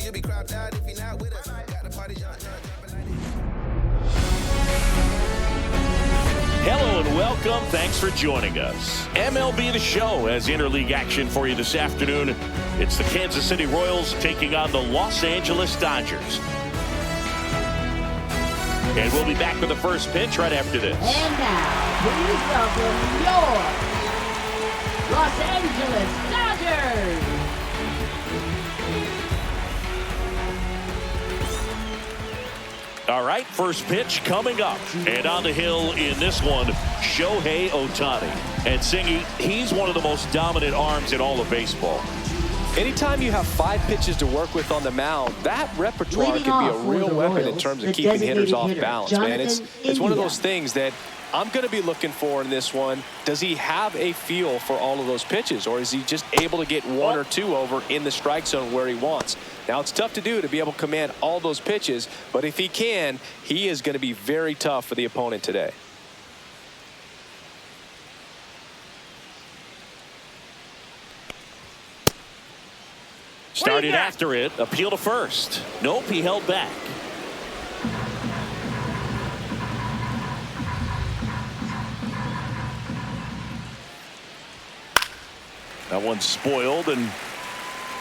you'll be cropped out if you're not with us. Got the party jumping like Hello and welcome. Thanks for joining us. MLB The Show has interleague action for you this afternoon. It's the Kansas City Royals taking on the Los Angeles Dodgers. And we'll be back with the first pitch right after this. And now, please welcome your Los Angeles Dodgers. All right, first pitch coming up. And on the hill in this one, Shohei Ohtani. And Singy, he's one of the most dominant arms in all of baseball. Anytime you have 5 pitches to work with on the mound, that repertoire can be a real weapon in terms of keeping hitters off balance, man. It's one of those things that I'm going to be looking for in this one. Does he have a feel for all of those pitches, or is he just able to get 1 or 2 over in the strike zone where he wants? Now, it's tough to do to be able to command all those pitches, but if he can, he is going to be very tough for the opponent today. Started after it, appeal to first. Nope, he held back. That one's spoiled, and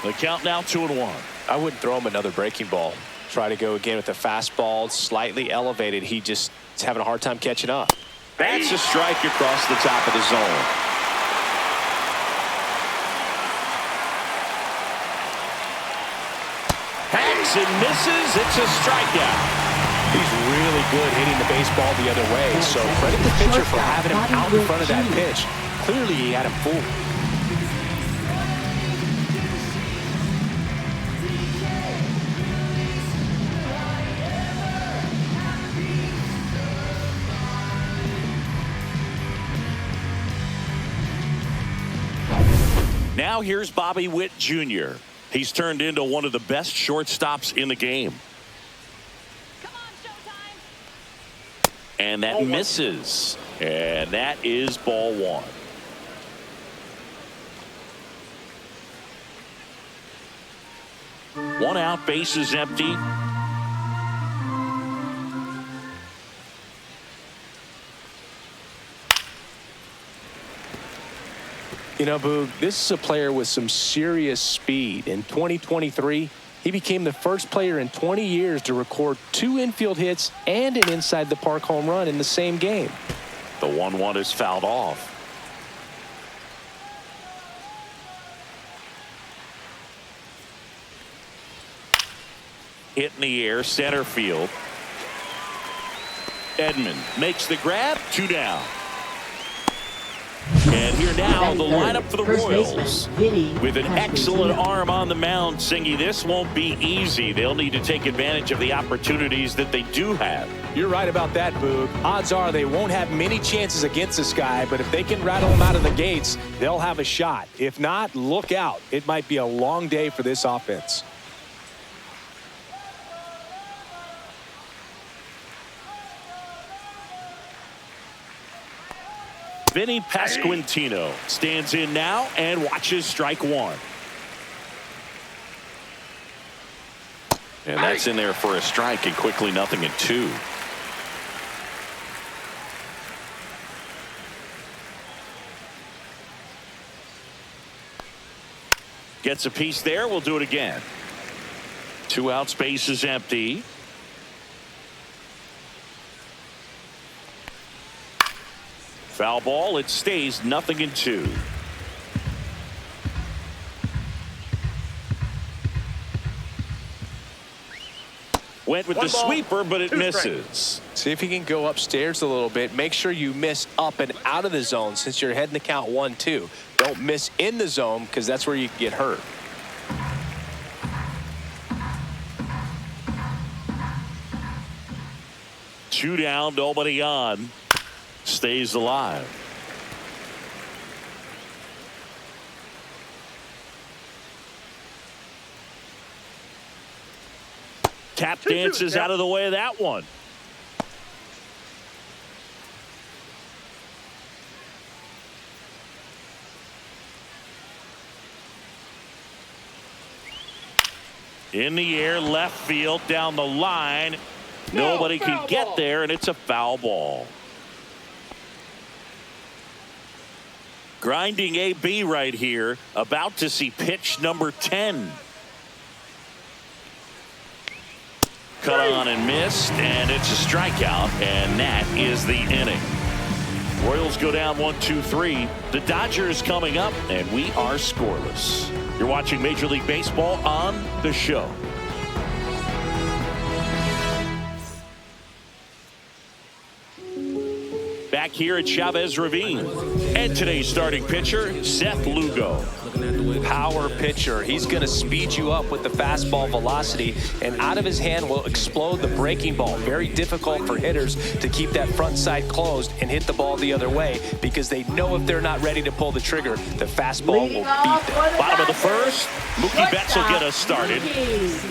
the count now 2-1. I wouldn't throw him another breaking ball. Try to go again with a fastball, slightly elevated. He just is having a hard time catching up. That's a strike across the top of the zone. Hacks and misses. It's a strikeout. He's really good hitting the baseball the other way, so credit the pitcher for having him out in front of that pitch. Clearly, he had him fooled. Now here's Bobby Witt Jr. He's turned into one of the best shortstops in the game. Come on, Showtime. And that misses. And that is ball 1. One out, base is empty. You know, Boog, this is a player with some serious speed. In 2023, he became the first player in 20 years to record 2 infield hits and an inside-the-park home run in the same game. The 1-1 is fouled off. Hit in the air, center field. Edman makes the grab, 2 down. And here now, the lineup for the Royals. With an excellent arm on the mound, Singy, this won't be easy. They'll need to take advantage of the opportunities that they do have. You're right about that, Boog. Odds are they won't have many chances against this guy, but if they can rattle him out of the gates, they'll have a shot. If not, look out. It might be a long day for this offense. Vinny Pasquantino stands in now and watches strike 1. And that's in there for a strike, and quickly 0-2. Gets a piece there. We'll do it again. 2 outs, base is empty. Foul ball. It stays 0-2. Went with the sweeper, but it misses. See if he can go upstairs a little bit. Make sure you miss up and out of the zone since you're heading the count 1-2. Don't miss in the zone because that's where you can get hurt. Two down, nobody on. Stays alive. Tap dances out of the way of that one. In the air, left field, down the line. Nobody can get there, and it's a foul ball. Grinding AB right here, about to see pitch number 10. Cut on and missed, and it's a strikeout, and that is the inning. Royals go down 1-2-3. The Dodgers coming up, and we are scoreless. You're watching Major League Baseball on The Show. Back here at Chavez Ravine. And today's starting pitcher, Seth Lugo. Power pitcher. He's going to speed you up with the fastball velocity, and out of his hand will explode the breaking ball. Very difficult for hitters to keep that front side closed and hit the ball the other way, because they know if they're not ready to pull the trigger, the fastball will beat them. Bottom of the first, Mookie Betts will get us started.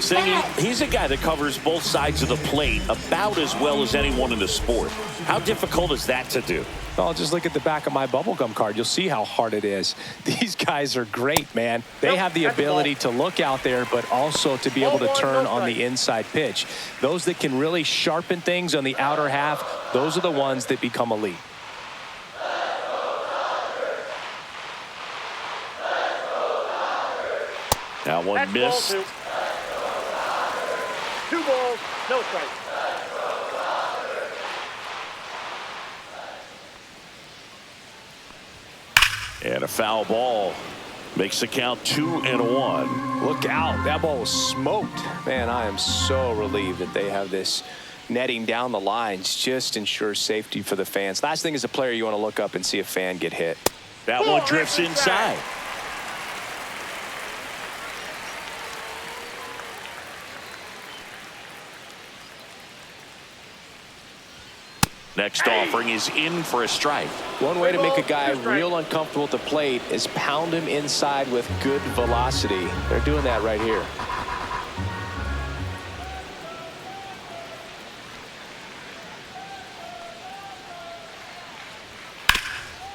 Saying he's a guy that covers both sides of the plate about as well as anyone in the sport. How difficult is that to do? Well, just look at the back of my bubblegum card. You'll see how hard it is. These guys are great, man. They have the ability to look out there, but also to be able to turn on the inside pitch. Those that can really sharpen things on the outer half, those are the ones that become elite. That one missed. 2 balls, no strikes. And a foul ball makes the count 2-1. Look out. That ball was smoked. Man, I am so relieved that they have this netting down the lines. Just ensures safety for the fans. Last thing as a player, you want to look up and see a fan get hit. That one drifts inside. Next offering is in for a strike. One way to make a guy real uncomfortable at the plate is pound him inside with good velocity. They're doing that right here.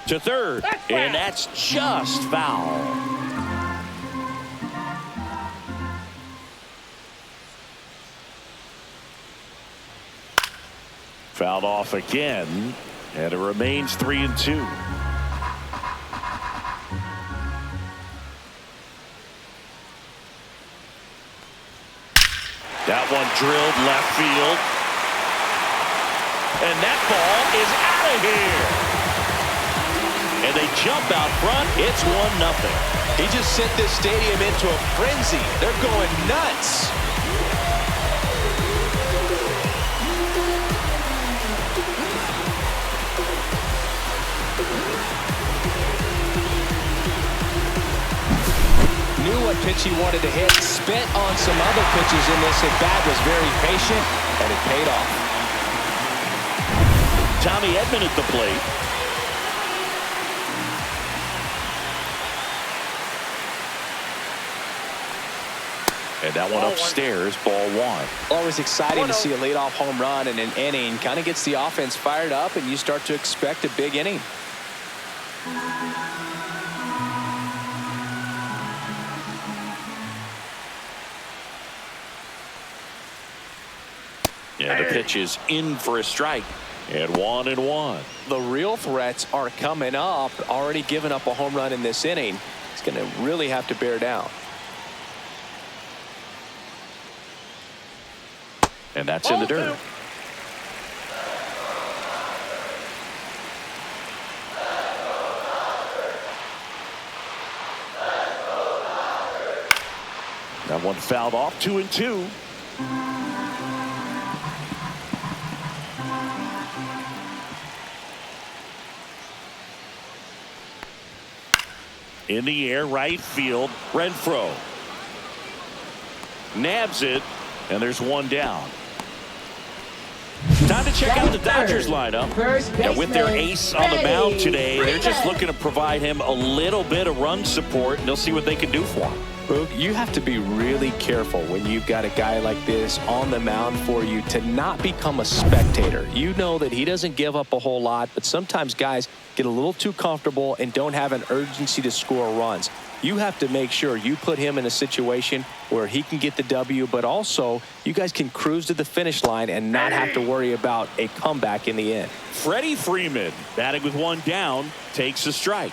To third, and that's just foul. Fouled off again, and it remains 3-2. That one drilled left field, and that ball is out of here. And they jump out front. It's 1-0. He just sent this stadium into a frenzy. They're going nuts. Knew what pitch he wanted to hit, spent on some other pitches in this at bat, was very patient, and it paid off. Tommy Edman at the plate. And that one upstairs, ball 1. Always exciting to see a leadoff home run in an inning. Kind of gets the offense fired up, and you start to expect a big inning. Yeah, the pitch is in for a strike. And 1-1. The real threats are coming up. Already given up a home run in this inning. He's going to really have to bear down. And that's in the dirt. That one fouled off. 2-2. In the air, right field, Renfroe nabs it, and there's one down. Time to check out the Dodgers lineup. And with their ace on the mound today, they're just looking to provide him a little bit of run support, and they'll see what they can do for him. Boog, you have to be really careful when you've got a guy like this on the mound for you to not become a spectator. You know that he doesn't give up a whole lot, but sometimes guys get a little too comfortable and don't have an urgency to score runs. You have to make sure you put him in a situation where he can get the W, but also you guys can cruise to the finish line and not have to worry about a comeback in the end. Freddie Freeman, batting with one down, takes a strike.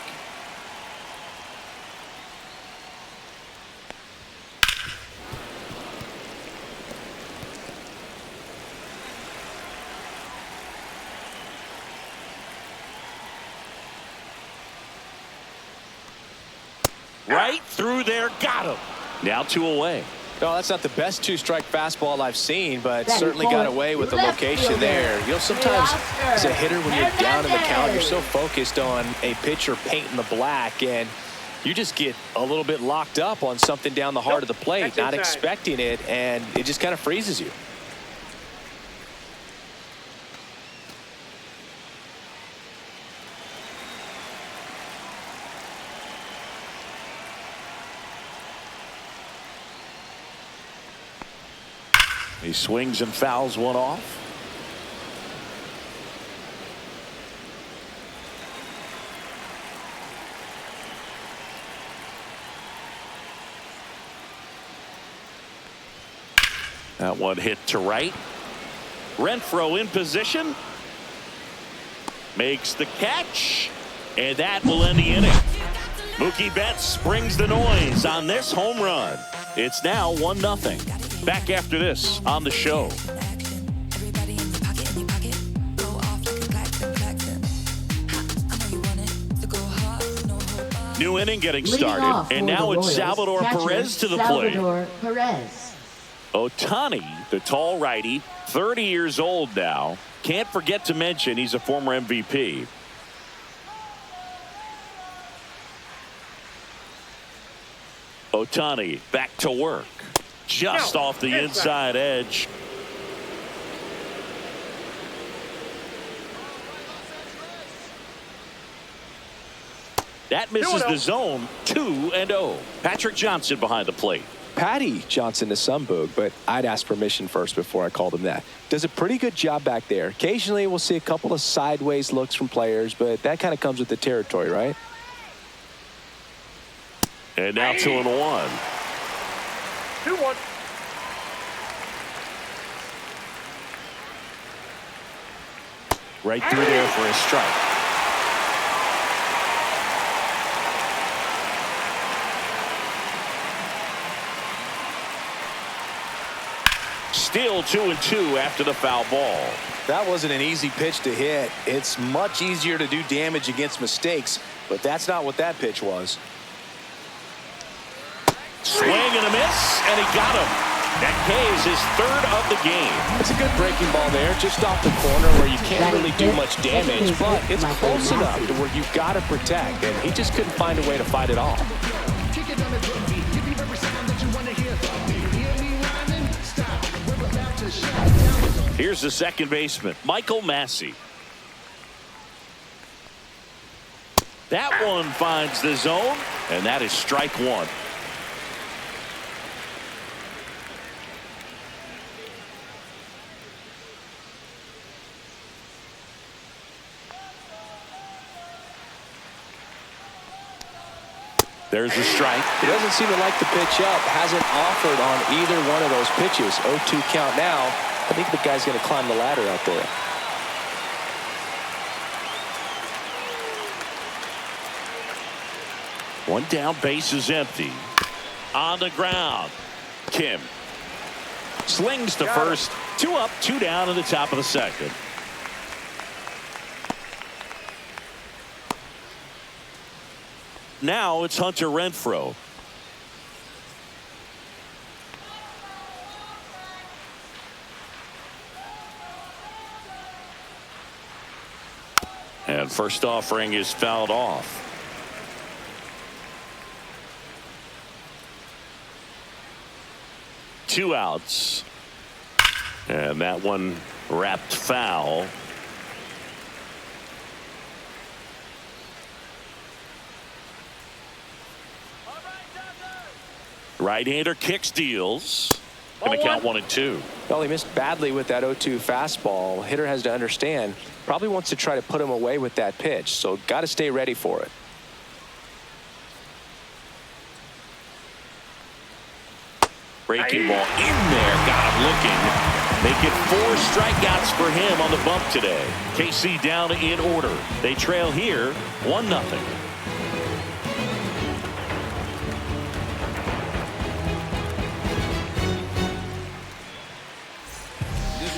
Right through there, got him. Now 2 away. No, that's not the best two-strike fastball I've seen, but certainly got away with the location there. You know, sometimes as a hitter, when you're down in the count, you're so focused on a pitcher painting the black, and you just get a little bit locked up on something down the heart of the plate, not expecting it, and it just kind of freezes you. He swings and fouls one off. That one hit to right. Renfroe in position. Makes the catch. And that will end the inning. Mookie Betts brings the noise on this home run. It's now 1-0. Back after this on the show. New inning getting started, and now it's Salvador Perez to the plate. Ohtani, the tall righty, 30 years old now. Can't forget to mention he's a former MVP. Ohtani back to work. Just off the inside edge. That misses the zone. 2-0. Patrick Johnson behind the plate. Patty Johnson to some, Boog, but I'd ask permission first before I called him that. Does a pretty good job back there. Occasionally we'll see a couple of sideways looks from players, but that kind of comes with the territory, right? And now 2-1. 2-1. Right through there for a strike. Still 2-2 after the foul ball. That wasn't an easy pitch to hit. It's much easier to do damage against mistakes, but that's not what that pitch was. Swing and a miss, and he got him. That K's his third of the game. It's a good breaking ball there, just off the corner where you can't really do much damage, but it's close enough to where you've got to protect, and he just couldn't find a way to fight it off. Here's the second baseman, Michael Massey. That one finds the zone, and that is strike one. There's a strike. He doesn't seem to like the pitch up. Hasn't offered on either one of those pitches. 0-2 count now. I think the guy's going to climb the ladder out there. One down, base is empty. On the ground, Kim slings to first. 2 up, 2 down in the top of the second. Now it's Hunter Renfroe. And first offering is fouled off. Two outs. And that one wrapped foul. Right-hander kicks, deals. Going to count 1-2. Well, he missed badly with that 0-2 fastball. Hitter has to understand, probably wants to try to put him away with that pitch, so got to stay ready for it. Breaking ball in there, got him looking. Make it 4 strikeouts for him on the bump today. KC down in order. They trail here 1-0.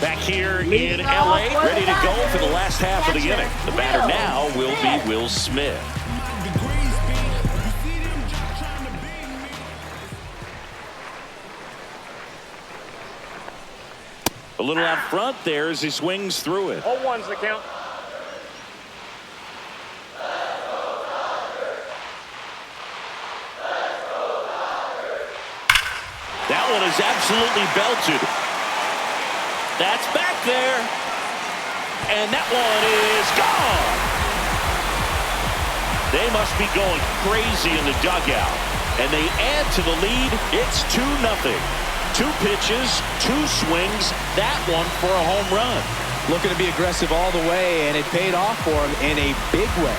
Back here in LA, ready to go for the last half of the inning. The batter now will be Will Smith. A little out front there as he swings through it. 0-1's the count. That one is absolutely belted. That's back there. And that one is gone. They must be going crazy in the dugout. And they add to the lead. It's 2-0. 2 pitches, 2 swings. That one for a home run. Looking to be aggressive all the way, and it paid off for him in a big way.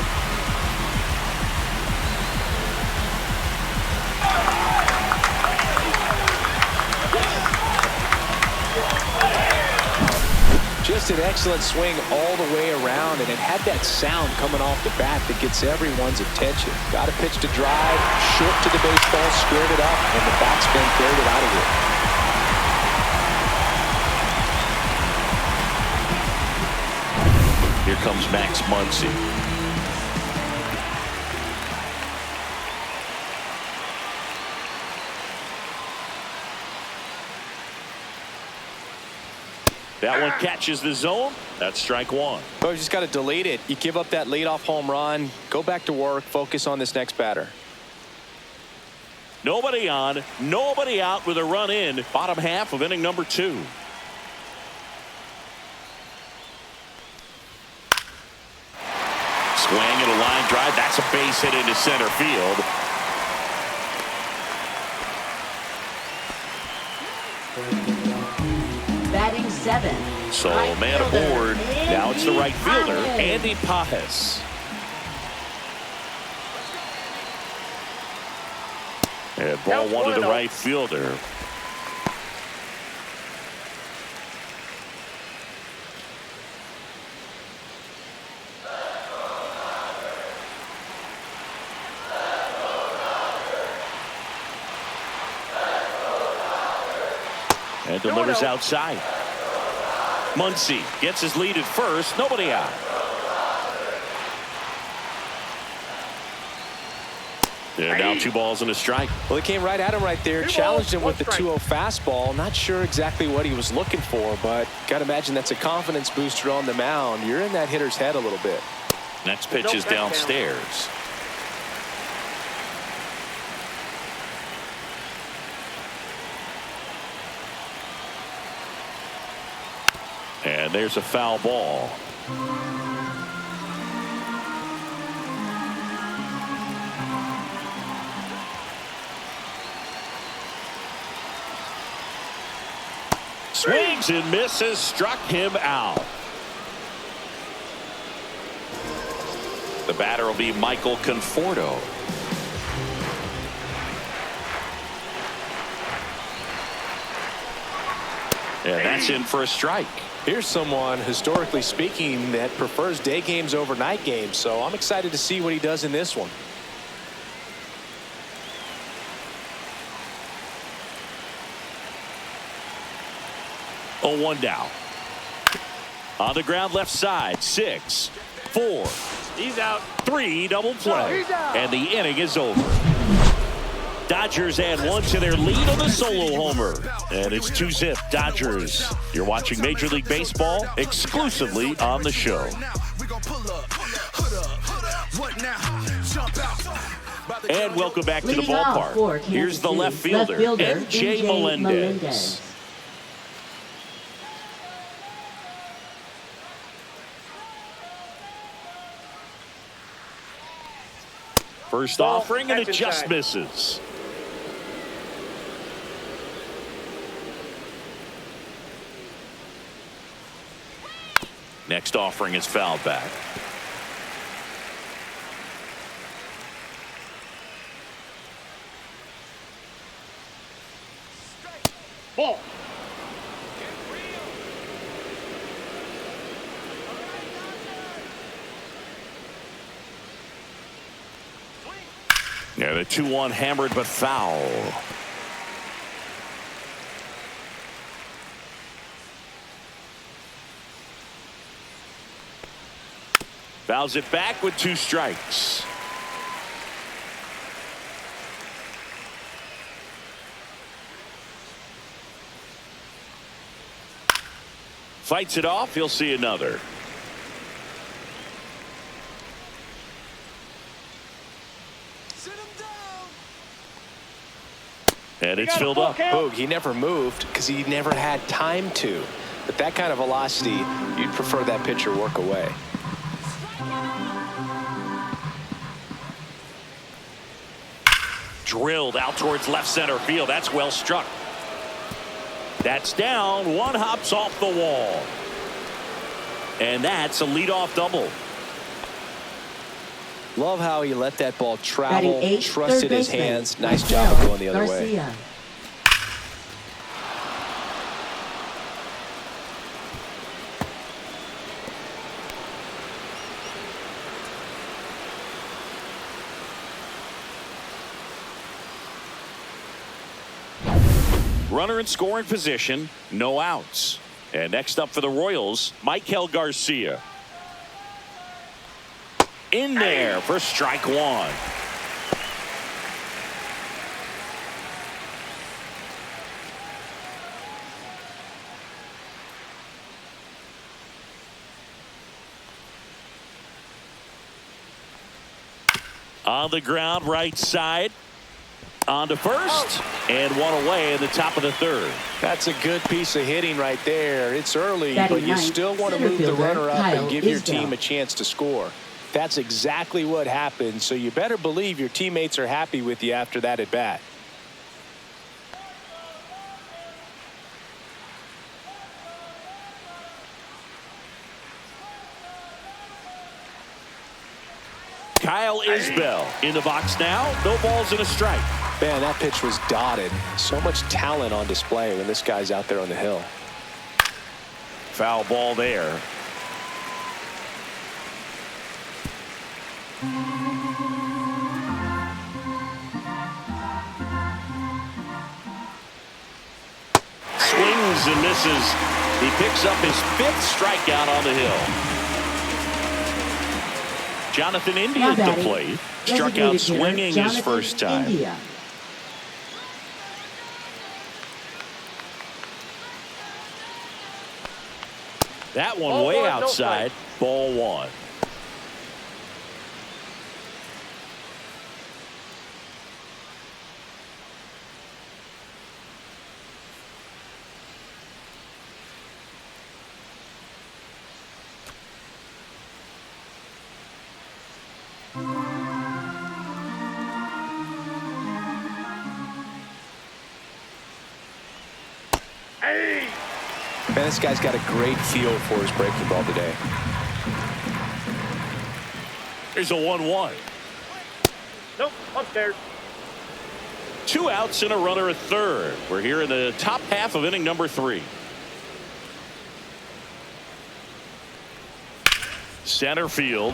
Just an excellent swing all the way around, and it had that sound coming off the bat that gets everyone's attention. Got a pitch to drive, short to the baseball, squared it up, and the batsman carried it out of here. Here comes Max Muncy. That one catches the zone. That's strike 1. Oh, you just got to delete it. You give up that leadoff home run, go back to work, focus on this next batter. Nobody on, nobody out with a run in. Bottom half of inning number 2. Swing and a line drive. That's a base hit into center field. Batting 7. So man aboard. Now it's the right fielder, Andy Pajes. And ball 1 to the right fielder. And delivers outside. Muncy gets his lead at first. Nobody out. And now 2 balls and a strike. Well, he came right at him right there, challenged him with the 2-0 fastball. Not sure exactly what he was looking for, but got to imagine that's a confidence booster on the mound. You're in that hitter's head a little bit. Next pitch is downstairs. And there's a foul ball. Swings and misses, struck him out. The batter will be Michael Conforto. And that's in for a strike. Here's someone, historically speaking, that prefers day games over night games, so I'm excited to see what he does in this one. Oh, 1 down. On the ground left side, 6, 4. He's out. 3 double play. He's out. And the inning is over. Dodgers add 1 to their lead on the solo homer. And it's 2-zip Dodgers. You're watching Major League Baseball exclusively on the show. And welcome back to the ballpark. Here's the left fielder, MJ Melendez. First offering, and it just misses. Next offering is fouled back. Ball. Yeah, the 2-1 hammered but foul. Fouls it back with 2 strikes. Fights it off. He'll see another. And it's filled up. Boog, he never moved because he never had time to. But that kind of velocity, you'd prefer that pitcher work away. Drilled out towards left center field. That's well struck. That's down. 1 hops off the wall. And that's a leadoff double. Love how he let that ball travel, trusted his hands. Nice Garcia. job of going the other way. Runner in scoring position, no outs. And next up for the Royals, Michael Garcia. In there for strike 1. On the ground, right side. On to first, and 1 away in the top of the 3rd. That's a good piece of hitting right there. It's early, but you still want to move the runner up and give your team a chance to score. That's exactly what happened, so you better believe your teammates are happy with you after that at bat. Kyle Isbell in the box now. No balls and a strike. Man, that pitch was dotted. So much talent on display when this guy's out there on the hill. Foul ball there. Swings and misses. He picks up his 5th strikeout on the hill. Jonathan India at the plate. Struck out swinging his first time. India. That one way outside. Ball 1. Man, this guy's got a great feel for his breaking ball today. Here's a 1-1. Nope, upstairs. 2 outs and a runner at 3rd. We're here in the top half of inning number 3. Center field.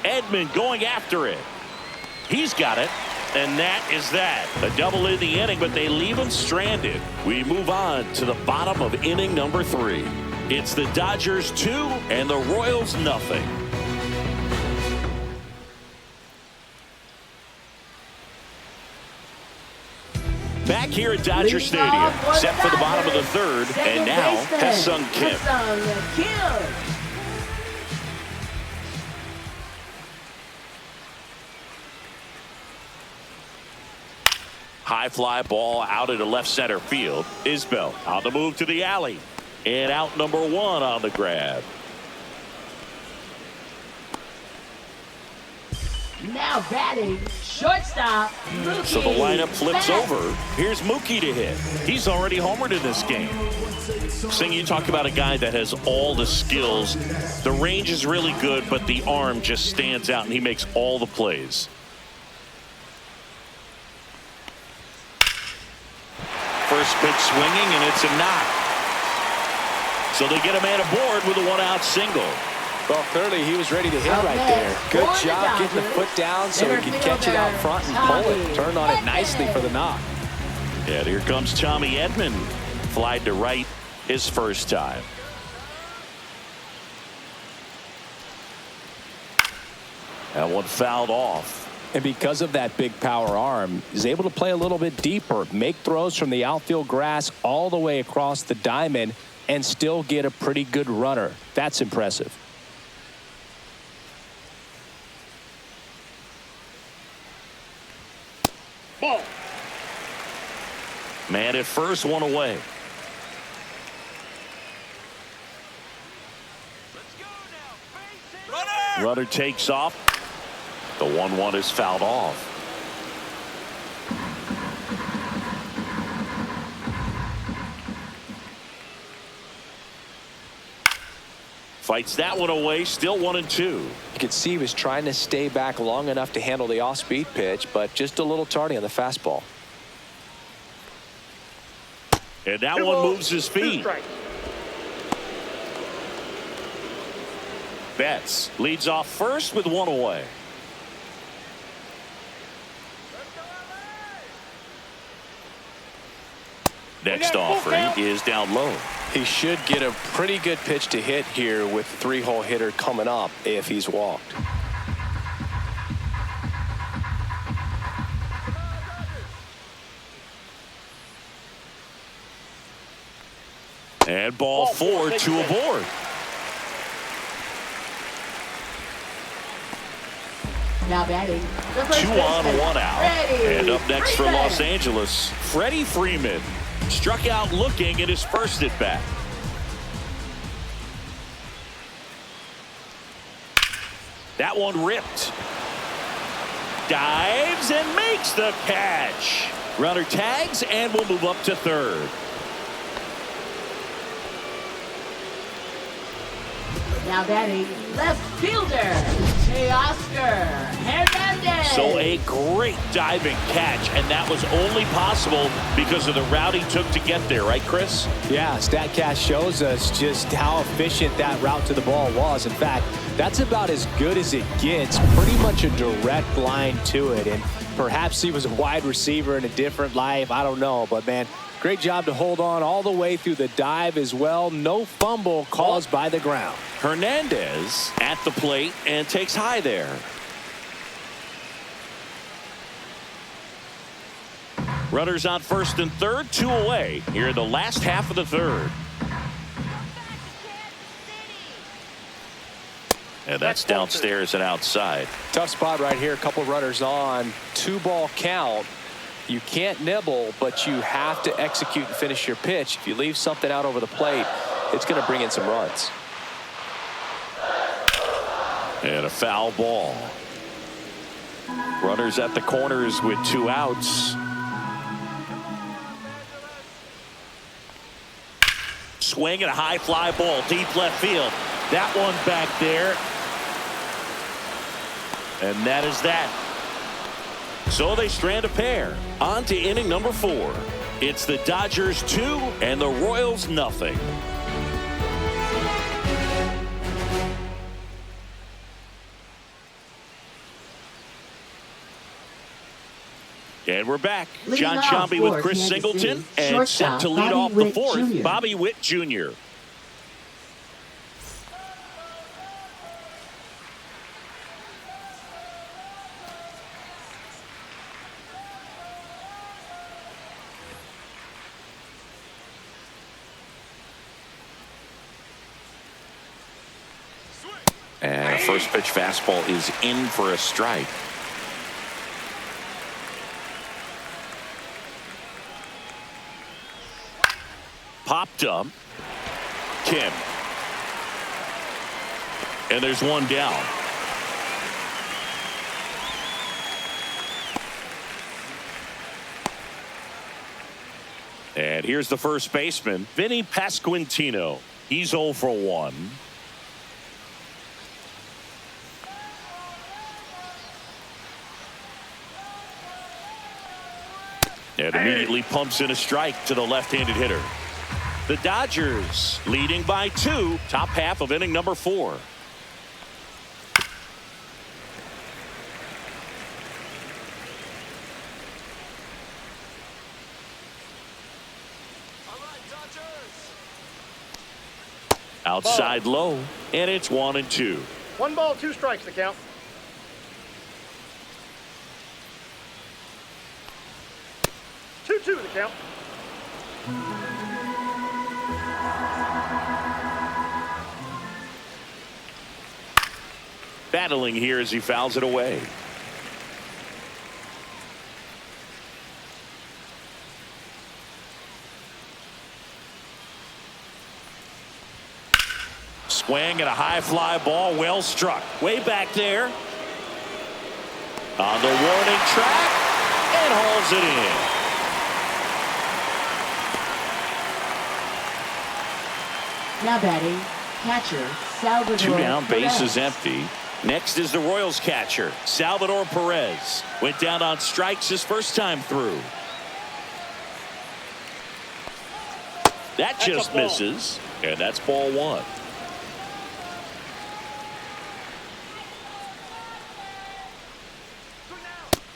Edman going after it. He's got it. And that is that. A double in the inning, but they leave him stranded. We move on to the bottom of inning number 3. It's the Dodgers 2 and the Royals nothing. Back here at Dodger Stadium, set for the bottom of the 3rd, and now Ha-Seong Kim. High fly ball out into left center field. Isbell on the move to the alley. And out number 1 on the grab. Now batting, shortstop, Mookie. So the lineup flips Betts. over. Here's Mookie to hit. He's already homered in this game. Sing, you talk about a guy that has all the skills. The range is really good, but the arm just stands out, and he makes all the plays. First pitch swinging, and it's a knock. So they get a man aboard with a one-out single. Well, clearly he was ready to hit right there. Good job getting the foot down so he could catch it out front and pull it. Turned on it nicely for the knock. Yeah, here comes Tommy Edman. Flied to right his first time. That one fouled off. And because of that big power arm, he's able to play a little bit deeper, make throws from the outfield grass all the way across the diamond, and still get a pretty good runner. That's impressive. Ball. Man at first, one away. Runner takes off. The 1-1 is fouled off. Fights that one away. Still 1-2. You could see he was trying to stay back long enough to handle the off-speed pitch, but just a little tardy on the fastball. And that one moves his feet. Betts leads off first with one away. Next offering is down low. He should get a pretty good pitch to hit here with the three-hole hitter coming up if he's walked. And ball four, two aboard. Now batting. The first 2 on, baseman, 1 out. Freddie And up next for Freeman. Los Angeles, Freddie Freeman. Struck out looking at his first at bat. That one ripped. Dives and makes the catch. Runner tags and will move up to third. Now batting, left fielder, Teoscar Hernandez. So a great diving catch, and that was only possible because of the route he took to get there, right, Chris? Yeah, StatCast shows us just how efficient that route to the ball was. In fact, that's about as good as it gets. Pretty much a direct line to it, and perhaps he was a wide receiver in a different life. I don't know, but man, great job to hold on all the way through the dive as well. No fumble caused by the ground. Hernandez at the plate and takes high there. Runners on first and third, 2 away here in the last half of the third. And that's downstairs and outside. Tough spot right here. A couple runners on. 2-ball count. You can't nibble, but you have to execute and finish your pitch. If you leave something out over the plate, it's going to bring in some runs. And a foul ball. Runners at the corners with 2 outs. Swing and a high fly ball deep left field. That one back there. And that is that. So they strand a pair. On to inning number 4. It's the Dodgers 2 and the Royals nothing. And we're back. John Sciambi with Chris Singleton and set to lead off the 4th, Bobby Witt Jr. And a first pitch fastball is in for a strike. Popped up. Kim. And there's one down. And here's the first baseman, Vinny Pasquantino. He's 0 for 1. And immediately pumps in a strike to the left-handed hitter. The Dodgers leading by 2, top half of inning number 4. Outside low, and it's 1-2. 1 ball, 2 strikes to count. Two to count. Battling here as he fouls it away. Swing and a high fly ball, well struck. Way back there. On the warning track, and hauls it in. Now batting, catcher, Salvador 2 down, base is Perez. empty. Next is the Royals catcher, Salvador Perez. Went down on strikes his first time through. That just misses, and that's ball 1.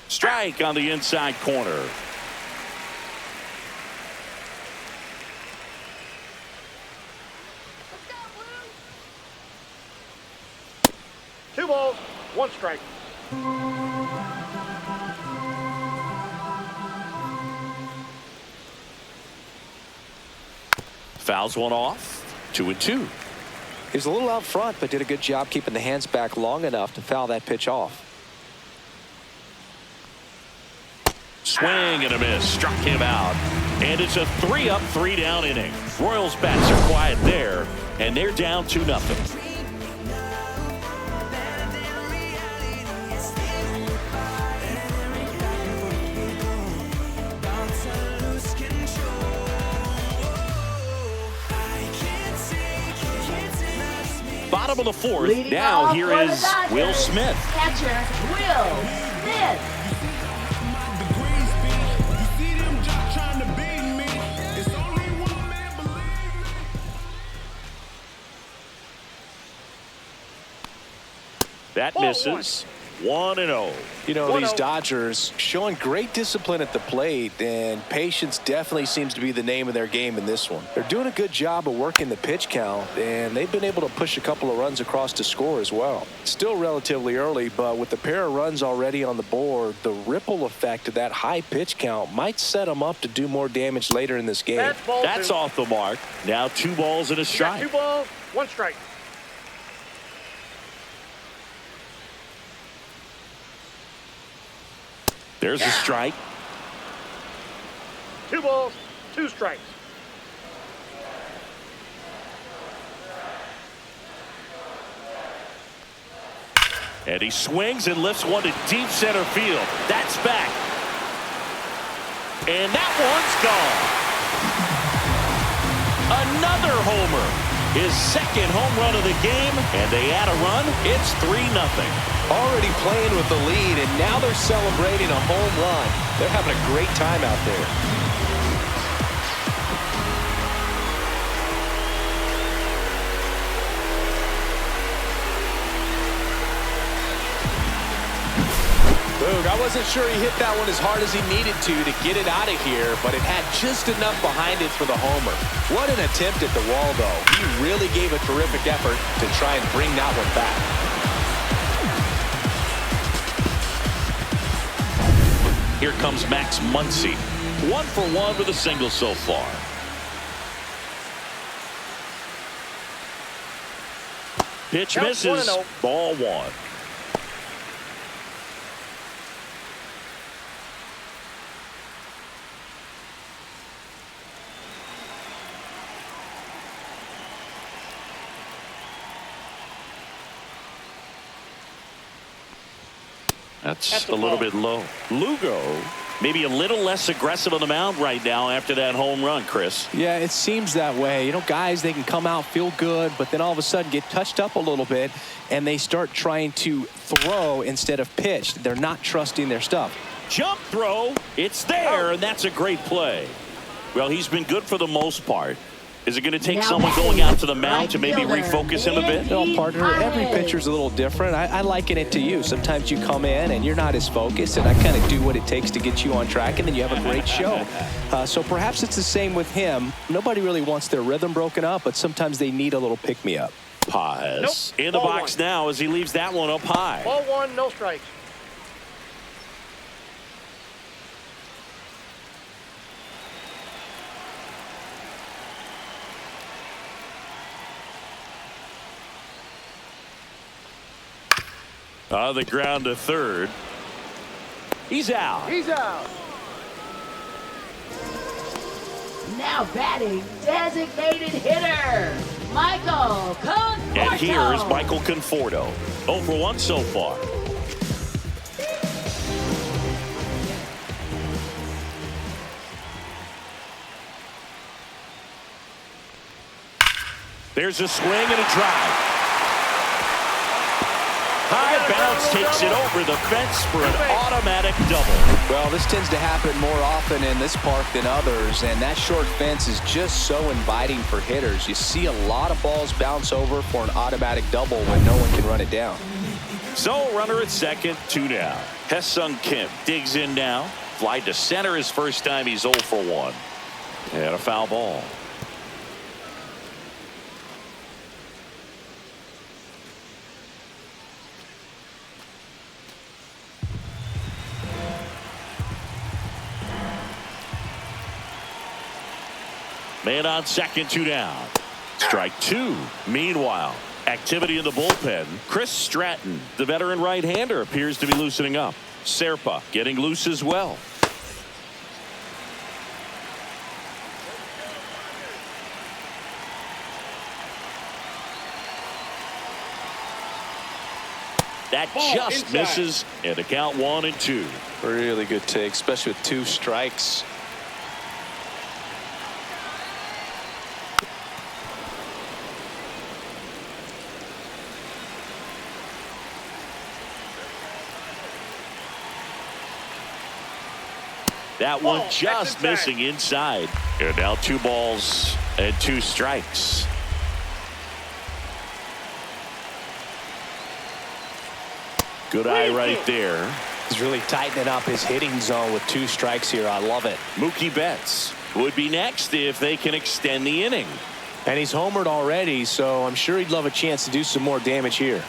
Strike on the inside corner. Two balls, 1 strike. Fouls one off. 2-2. He was a little out front, but did a good job keeping the hands back long enough to foul that pitch off. Swing and a miss. Struck him out. And it's a 3-up, 3-down inning. Royals bats are quiet there, and they're down 2-0. Bottom of the 4th. Leading Now off here for the is Dodgers, Will Smith. Catcher, Will Smith. That misses. 1-0. You know, these 1-0. Dodgers showing great discipline at the plate, and patience definitely seems to be the name of their game in this one. They're doing a good job of working the pitch count, and they've been able to push a couple of runs across to score as well. Still relatively early, but with the pair of runs already on the board, the ripple effect of that high pitch count might set them up to do more damage later in this game. That's ball That's 2. off the mark. Now 2 balls and a You got strike. 2 balls, 1 strike. There's a strike. 2 balls, 2 strikes. And he swings and lifts one to deep center field. That's back. And that one's gone. Another homer. His second home run of the game, and they add a run. It's 3-0. Already playing with the lead, and now they're celebrating a home run. They're having a great time out there. Boog, I wasn't sure he hit that one as hard as he needed to get it out of here, but it had just enough behind it for the homer. What an attempt at the wall, though. He really gave a terrific effort to try and bring that one back. Here comes Max Muncy. 1 for 1 with a single so far. Pitch Count misses. 1-0. Ball 1. That's a little bit low. Lugo Maybe a little less aggressive on the mound right now after that home run, Chris. Yeah, it seems that way. You know, guys, they can come out, feel good, but then all of a sudden get touched up a little bit, and they start trying to throw instead of pitch. They're not trusting their stuff. Jump throw. It's there, and that's a great play. Well, he's been good for the most part. Is it going to take someone going out to the mound to maybe refocus him a bit? No, partner, every pitcher's a little different. I liken it to you. Sometimes you come in and you're not as focused, and I kind of do what it takes to get you on track, and then you have a great show. So perhaps it's the same with him. Nobody really wants their rhythm broken up, but sometimes they need a little pick-me-up. Paz in the Ball box one. now as he leaves that one up high. Ball 1, no strikes. On the ground to third. He's out. He's out. Now batting, designated hitter, Michael Conforto. And here's Michael Conforto. 0 for 1 so far. There's a swing and a drive. High bounce takes it over the fence for an automatic double. Well, this tends to happen more often in this park than others, and that short fence is just so inviting for hitters. You see a lot of balls bounce over for an automatic double when no one can run it down. So runner at second, 2 down. Hesung Kim digs in now. Fly to center his first time. He's 0 for 1. And a foul ball. Man on second, 2 down. Strike 2. Meanwhile, activity in the bullpen. Chris Stratton, the veteran right-hander, appears to be loosening up. Serpa getting loose as well. That just misses, and the count 1 and 2. Really good take, especially with 2 strikes. That one just missing inside. And now 2 balls and 2 strikes. Good eye right there. He's really tightening up his hitting zone with 2 strikes here. I love it. Mookie Betts would be next if they can extend the inning. And he's homered already, so I'm sure he'd love a chance to do some more damage here.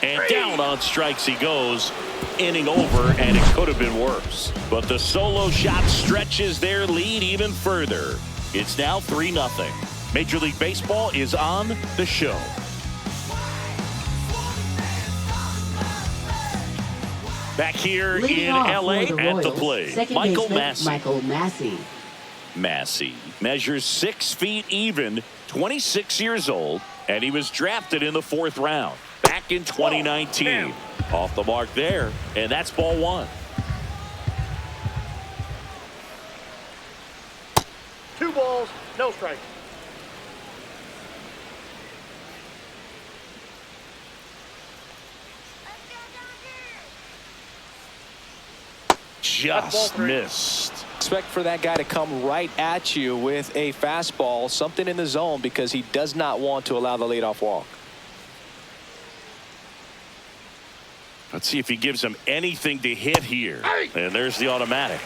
And down on strikes he goes. Inning over, and it could have been worse. But the solo shot stretches their lead even further. It's now 3-0. Major League Baseball is on the show. Back here in LA at the plate, Michael Massey. Massey measures 6 feet even, 26 years old, and he was drafted in the 4th round back in 2019. Off the mark there, and that's ball 1. 2 balls, no strikes. Just missed. Expect for that guy to come right at you with a fastball, something in the zone, because he does not want to allow the leadoff walk. Let's see if he gives him anything to hit here. And there's the automatic.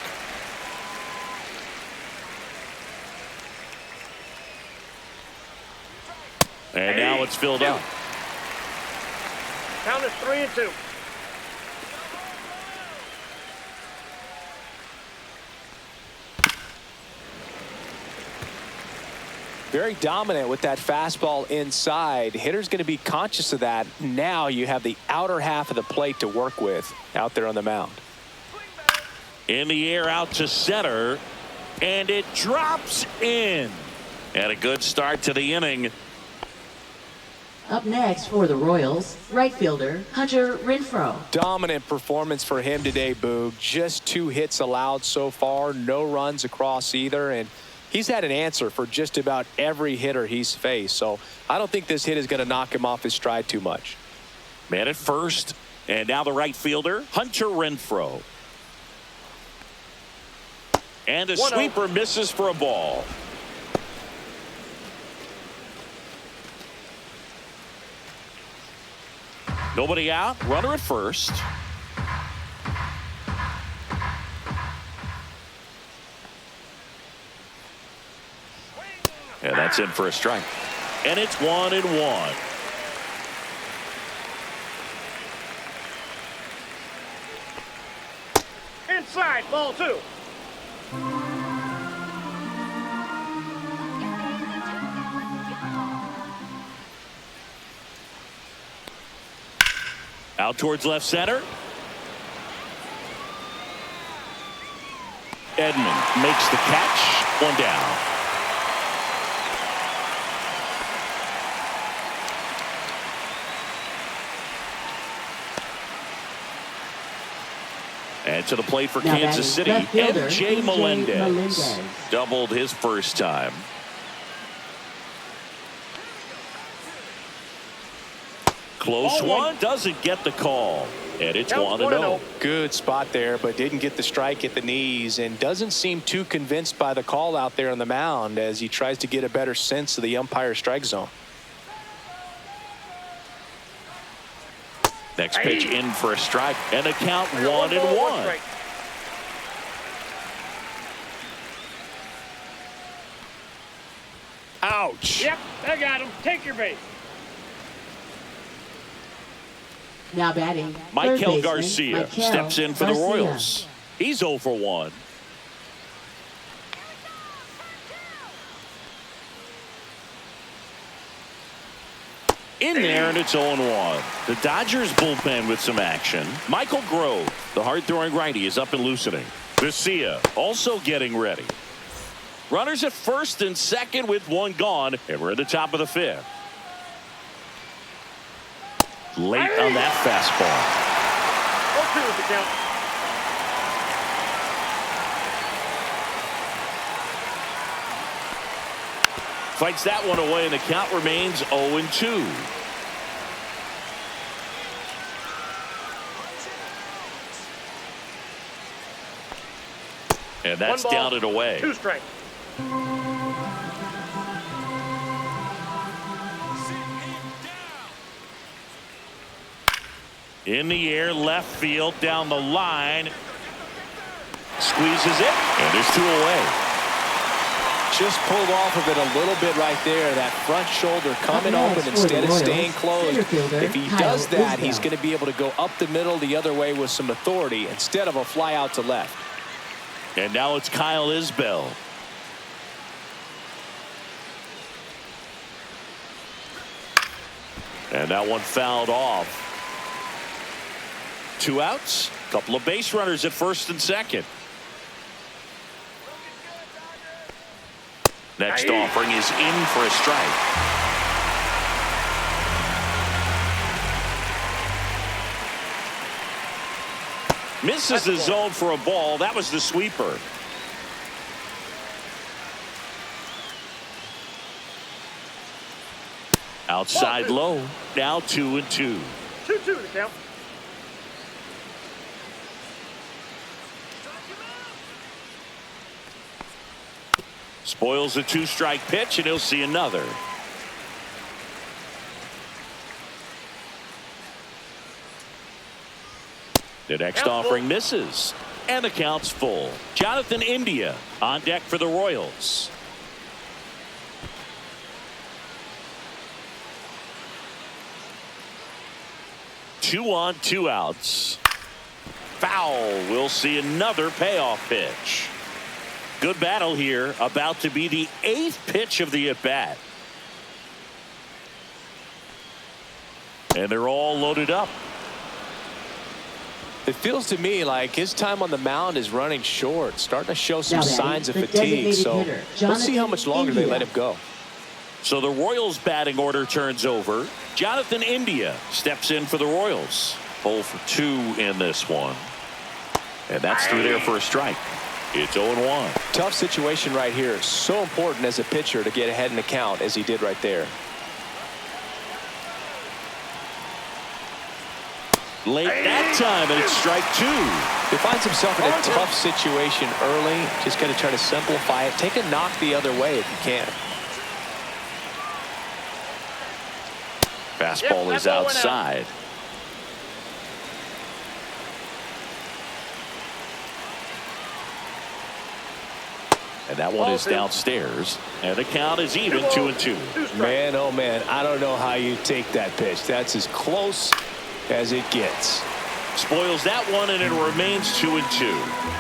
And now it's filled up. Count is 3 and 2. Very dominant with that fastball inside. Hitter's going to be conscious of that. Now you have the outer half of the plate to work with out there on the mound. In the air out to center, and it drops in. And a good start to the inning. Up next for the Royals, right fielder Hunter Renfroe. Dominant performance for him today, Boog. Just 2 hits allowed so far, no runs across either, and he's had an answer for just about every hitter he's faced. So I don't think this hit is going to knock him off his stride too much. Man at first, and now the right fielder, Hunter Renfroe. And a sweeper misses for a ball. Nobody out, runner at first. And that's in for a strike. And it's 1-1. Inside, ball 2. Out towards left center. Edman makes the catch. 1 down. And to the plate for Kansas City, MJ Melendez. Doubled his first time. Close one, doesn't get the call. And it's 1-0. Good spot there, but didn't get the strike at the knees and doesn't seem too convinced by the call out there on the mound as he tries to get a better sense of the umpire's strike zone. Next pitch in for a strike and a count 1-1. Ouch. Yep, I got him. Take your base. Now batting, Michael Garcia steps in for the Royals. He's 0 for 1. In there, and it's 0-1. The Dodgers bullpen with some action. Michael Grove, the hard-throwing righty, is up and loosening. Garcia also getting ready. Runners at first and second with 1 gone, and we're at the top of the 5th. Late on that fastball. 0-2 is the count. Fights that one away, and the count remains 0-2. And that's down and away. 2 strikes. In the air, left field, down the line. Squeezes it, and there's 2 away. Just pulled off of it a little bit right there. That front shoulder coming open instead of staying closed. If he does that, he's going to be able to go up the middle the other way with some authority instead of a fly out to left. And now it's Kyle Isbell. And that one fouled off. 2 outs, couple of base runners at first and second. Next offering is in for a strike. Misses the zone for a ball. That was the sweeper. Outside low. Now 2-2. 2-2 to count. Spoils a 2-strike pitch, and he'll see another. The next offering misses, and the count's full. Jonathan India on deck for the Royals. Two on, 2 outs. Foul. We'll see another payoff pitch. Good battle here, about to be the 8th pitch of the at-bat. And they're all loaded up. It feels to me like his time on the mound is running short, starting to show some signs of fatigue. So we'll see how much longer they let him go. So the Royals batting order turns over. Jonathan India steps in for the Royals. 0 for 2 in this one. And that's through there for a strike. It's 0-1. Tough situation right here. So important as a pitcher to get ahead in the count as he did right there. Late that time, and it's strike 2. He finds himself in a tough situation early. Just got to try to simplify it. Take a knock the other way if you can. Fastball is outside. And that one is downstairs. And the count is even 2-2. Man, oh man, I don't know how you take that pitch. That's as close as it gets. Spoils that one, and it remains 2-2.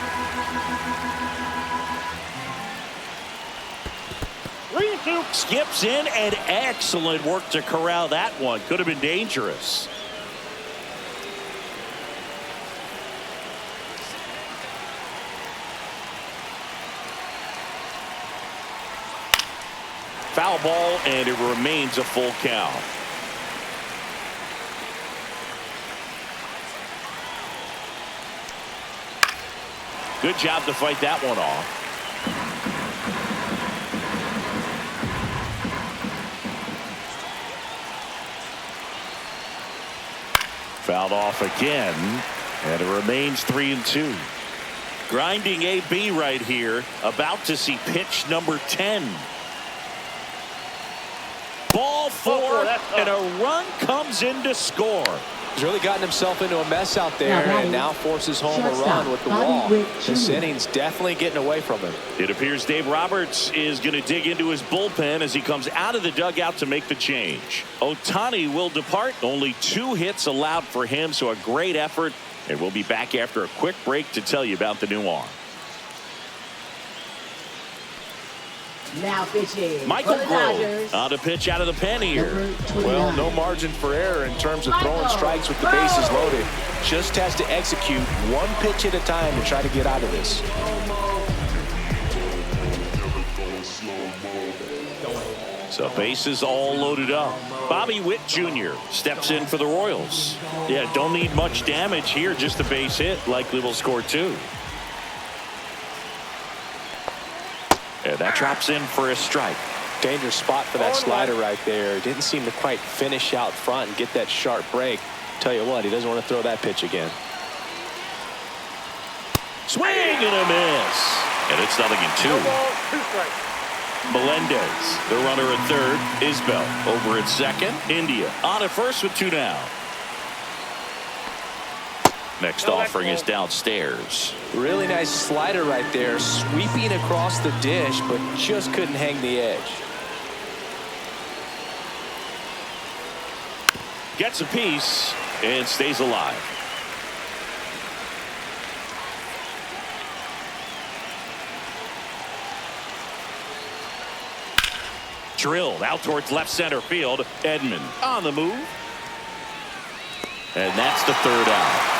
Skips in, and excellent work to corral that one. Could have been dangerous. Foul ball, and it remains a full count. Good job to fight that one off. Fouled off again, and it remains 3-2. Grinding AB right here, about to see pitch number 10. Ball 4, and a run comes in to score. He's really gotten himself into a mess out there, and now forces home a run with the wall. This inning's definitely getting away from him. It appears Dave Roberts is going to dig into his bullpen as he comes out of the dugout to make the change. Ohtani will depart. Only 2 hits allowed for him, so a great effort. And we'll be back after a quick break to tell you about the new arm. Now pitching. Michael Grove on a pitch out of the pen here. Well, no margin for error in terms of throwing strikes with the bases loaded. Just has to execute one pitch at a time to try to get out of this. So bases all loaded up. Bobby Witt Jr. steps in for the Royals. Yeah, don't need much damage here, just a base hit. Likely will score 2. And that drops in for a strike. Dangerous spot for that slider right there. Didn't seem to quite finish out front and get that sharp break. Tell you what, he doesn't want to throw that pitch again. Swing and a miss. And it's 0-2. Melendez, the runner at third. Isbell over at second. India on at first with 2 down. Next offering is downstairs. Really nice slider right there, sweeping across the dish, but just couldn't hang the edge. Gets a piece and stays alive. Drilled out towards left center field. Edman on the move. And that's the 3rd out.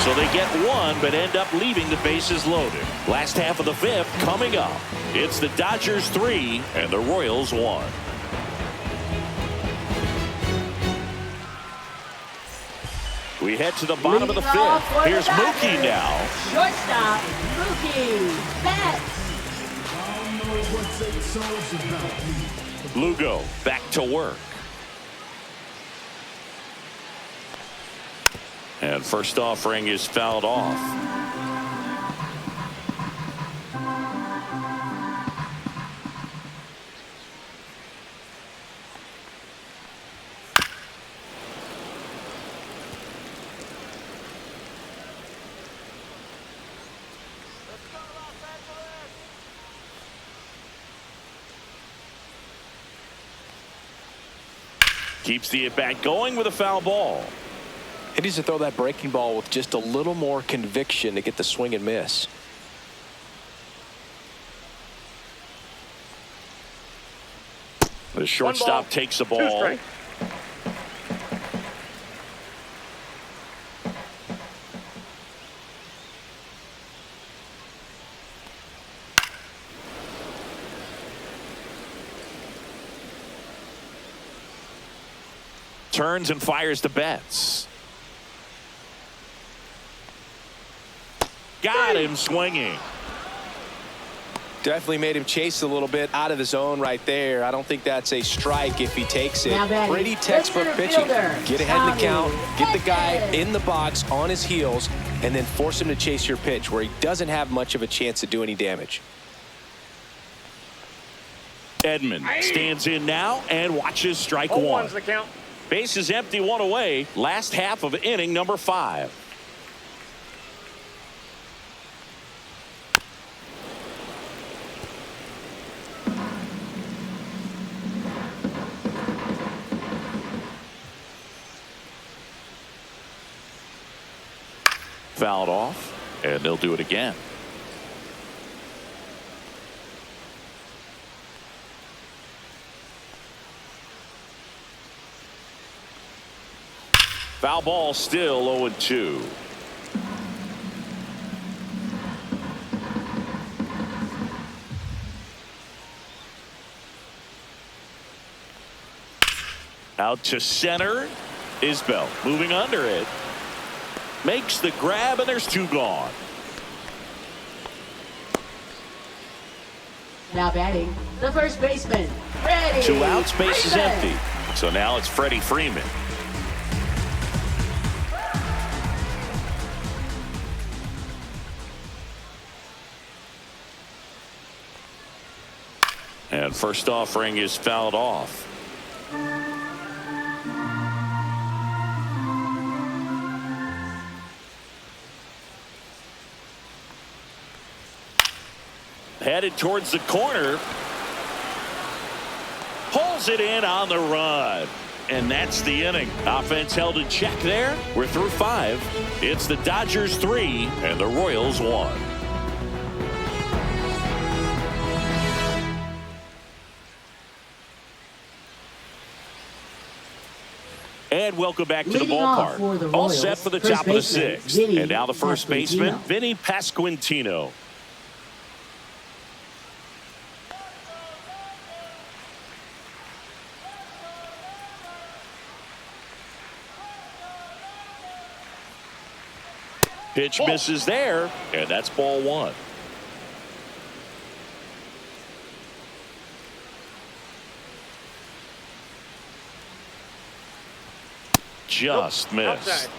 So they get 1, but end up leaving the bases loaded. Last half of the 5th coming up. It's the Dodgers 3 and the Royals 1. We head to the bottom of the 5th. Here's Mookie now. Shortstop, Mookie Betts. Lugo back to work. And first offering is fouled off. Keeps the at-bat going with a foul ball. He needs to throw that breaking ball with just a little more conviction to get the swing and miss. The shortstop takes the ball. turns and fires to Betts. Got him swinging. Definitely made him chase a little bit out of the zone right there. I don't think that's a strike if he takes it. Pretty textbook pitching. Get ahead in the count, get the guy in the box on his heels, and then force him to chase your pitch where he doesn't have much of a chance to do any damage. Edman stands in now and watches strike 0-1's one. the count. Base is empty, one away. Last half of inning number 5. Fouled off, and they'll do it again. Foul ball, still 0-2. Out to center is Bell. Moving under it. Makes the grab, and there's 2 gone. Now batting, the first baseman, Freddie 2 outs, base is Freeman. empty. So now it's Freddie Freeman. And first offering is fouled off. Headed towards the corner. Pulls it in on the run. And that's the inning. Offense held in check there. We're through 5. It's the Dodgers 3 and the Royals 1. And welcome back to the ballpark. All set for the top of the 6th. And now the first baseman, Vinny Pasquantino. Pitch misses there, and that's ball 1. Just missed. Outside.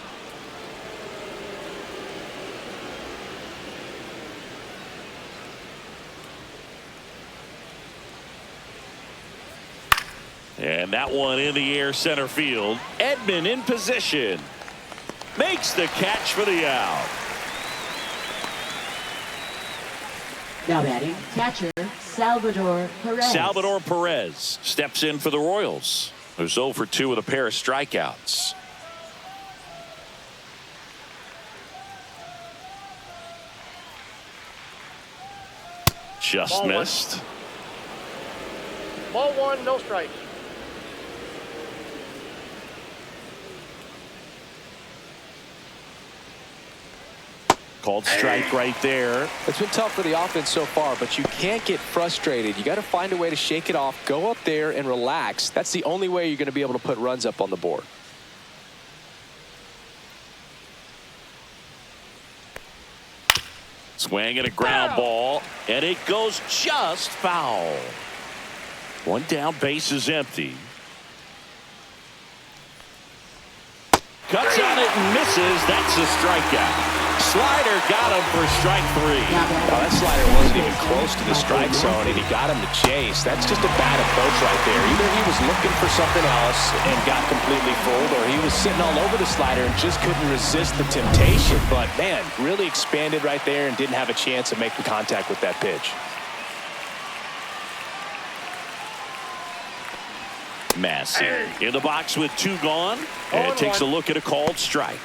And that one in the air, center field. Edman in position. Makes the catch for the out. Now batting, catcher, Salvador Perez. Salvador Perez steps in for the Royals, who's 0 for 2 with a pair of strikeouts. Just Ball 1. missed. Ball 1, no strike. Called strike right there. It's been tough for the offense so far, but you can't get frustrated. You got to find a way to shake it off, go up there and relax. That's the only way you're going to be able to put runs up on the board. Swing and a ground ball, and it goes just foul. 1 down, base is empty. Cuts on it and misses. That's a strikeout. Slider got him for strike 3. Well, that slider wasn't even close to the strike zone, and he got him to chase. That's just a bad approach right there. Either he was looking for something else and got completely fooled, or he was sitting all over the slider and just couldn't resist the temptation. But, man, really expanded right there and didn't have a chance of making contact with that pitch. Massey in the box with 2 gone, and takes a look at a called strike.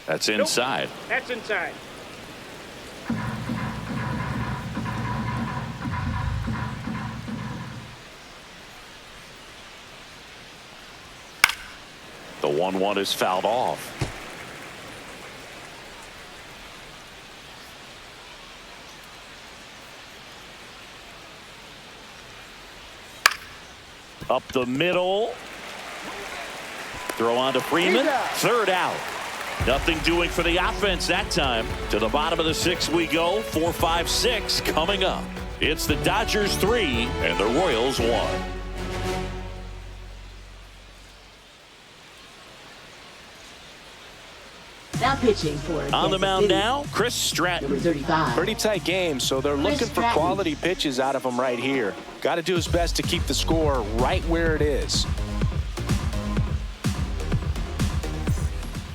That's inside. Nope. That's inside. The 1-1 is fouled off. Up the middle. Throw on to Freeman. Third out. Nothing doing for the offense that time. To the bottom of the 6th we go. 4-5-6 coming up. It's the Dodgers 3 and the Royals 1. Now pitching for on the mound now, Chris Stratton. Number 35. Pretty tight game, so they're looking for quality pitches out of him right here. Got to do his best to keep the score right where it is.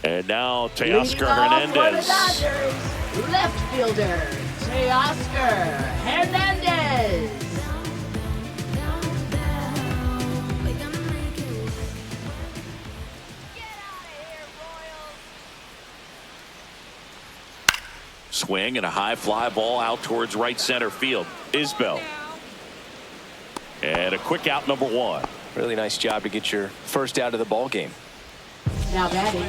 And now Teoscar Hernandez. Left fielder Teoscar Hernandez. Swing and a high fly ball out towards right center field. Isbell. And a quick out, number 1. Really nice job to get your first out of the ball game. Now batting,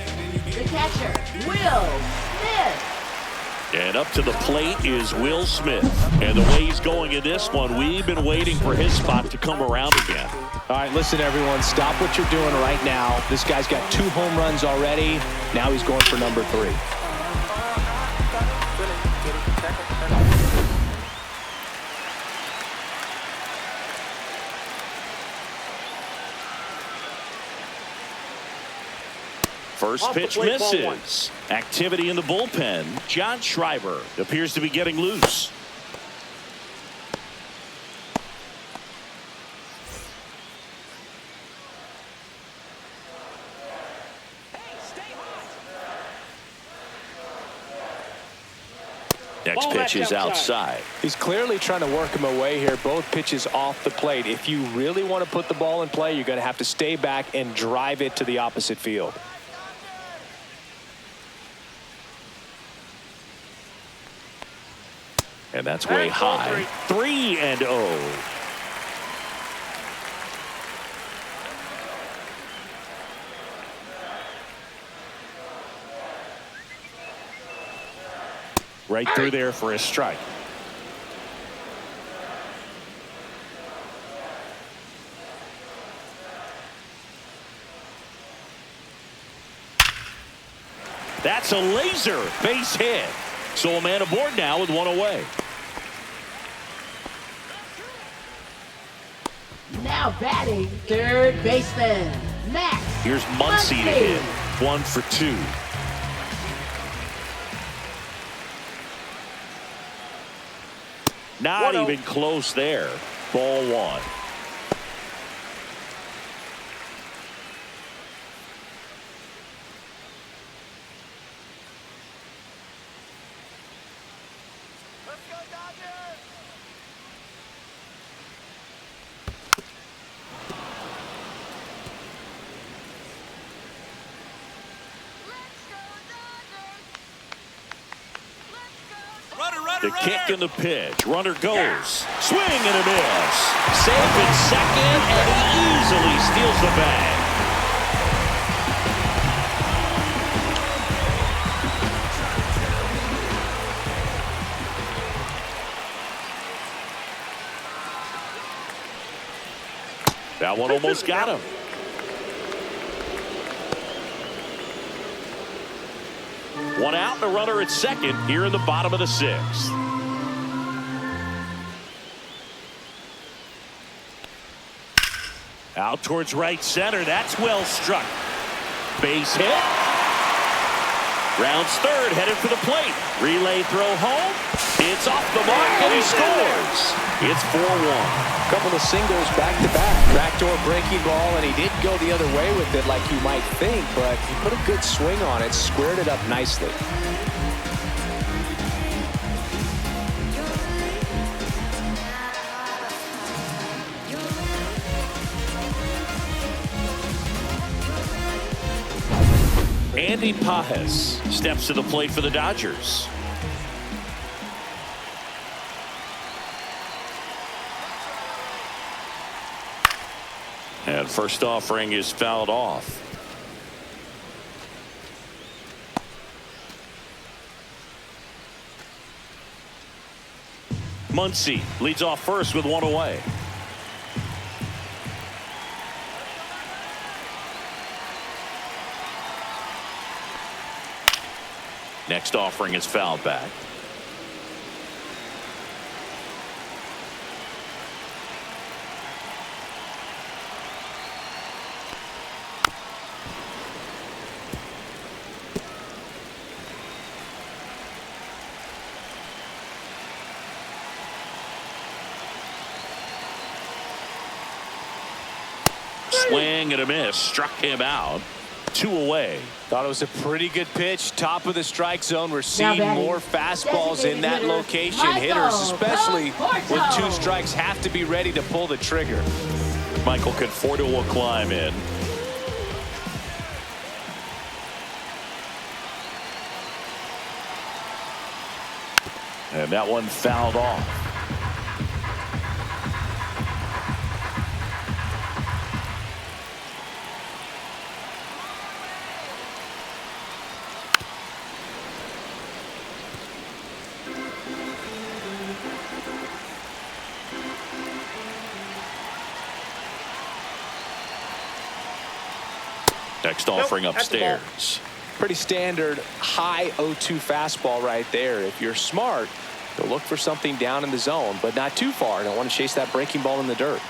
the catcher, Will Smith. And up to the plate is Will Smith. And the way he's going in this one, we've been waiting for his spot to come around again. All right, listen, everyone, stop what you're doing right now. This guy's got 2 home runs already. Now he's going for number 3. First pitch misses. Activity in the bullpen. John Schreiber appears to be getting loose. Next pitch is outside. He's clearly trying to work him away here. Both pitches off the plate. If you really want to put the ball in play, you're going to have to stay back and drive it to the opposite field. And that's way high. 3-0. Right through there for a strike. That's a laser base hit. So a man aboard now with 1 away. Now batting, third baseman, Max. Here's Muncy to hit. 1 for 2. Not even close there. Ball 1. The kick and the pitch. Runner goes. Swing and a miss. Safe in second, and he easily steals the bag. That one almost got him. One out and a runner at second here in the bottom of the 6th. Out towards right center. That's well struck. Base hit. Rounds third, headed for the plate. Relay throw home. It's off the mark and he scores. It's 4-1. Couple of singles back-to-back. Backdoor breaking ball, and he didn't go the other way with it like you might think, but he put a good swing on it, squared it up nicely. Andy Pajes steps to the plate for the Dodgers. And first offering is fouled off. Muncy leads off first with one away. Next offering is fouled back. Swing and a miss. Struck him out. 2 away. Thought it was a pretty good pitch. Top of the strike zone. We're seeing more fastballs in that location. Hitters, especially with 2 strikes, have to be ready to pull the trigger. Michael Conforto will climb in. And that one fouled off. Next offering upstairs. Pretty standard high 0-2 fastball right there. If you're smart, you'll look for something down in the zone, but not too far. Don't want to chase that breaking ball in the dirt.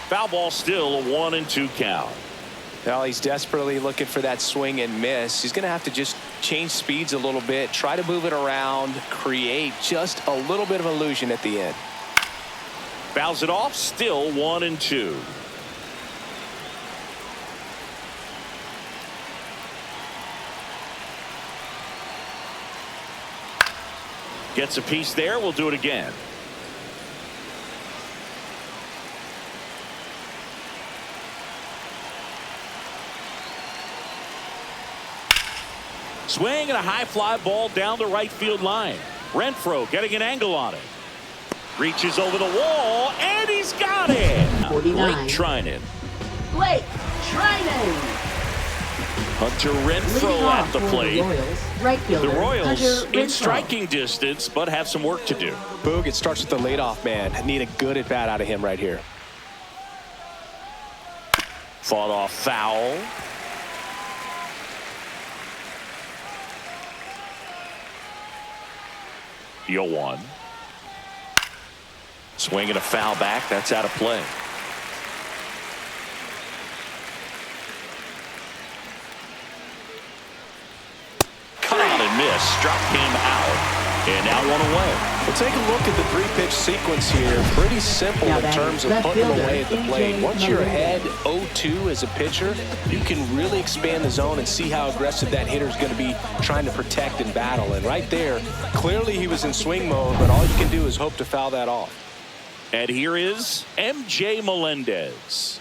Foul ball, still a 1-2 count. Well, he's desperately looking for that swing and miss. He's going to have to just change speeds a little bit, try to move it around, create just a little bit of illusion at the end. Fouls it off, still 1-2. Gets a piece there. We'll do it again. Swing and a high fly ball down the right field line. Renfroe getting an angle on it. Reaches over the wall, and he's got it. 49. Blake Trinan. Blake Trinan. Hunter Renfroe at the plate. Right fielder, The Royals Hunter in Renfroe. striking distance, but have some work to do. Boog, it starts with the leadoff man. Need a good at bat out of him right here. Fought off foul. Deal 1. Swing and a foul back. That's out of play. Caught and missed. Struck him out. And now 1 away. We'll take a look at the 3-pitch sequence here. Pretty simple in terms of putting them away at the plate. Once you're ahead 0-2 as a pitcher, you can really expand the zone and see how aggressive that hitter is going to be trying to protect and battle. And right there, clearly he was in swing mode, but all you can do is hope to foul that off. And here is MJ Melendez.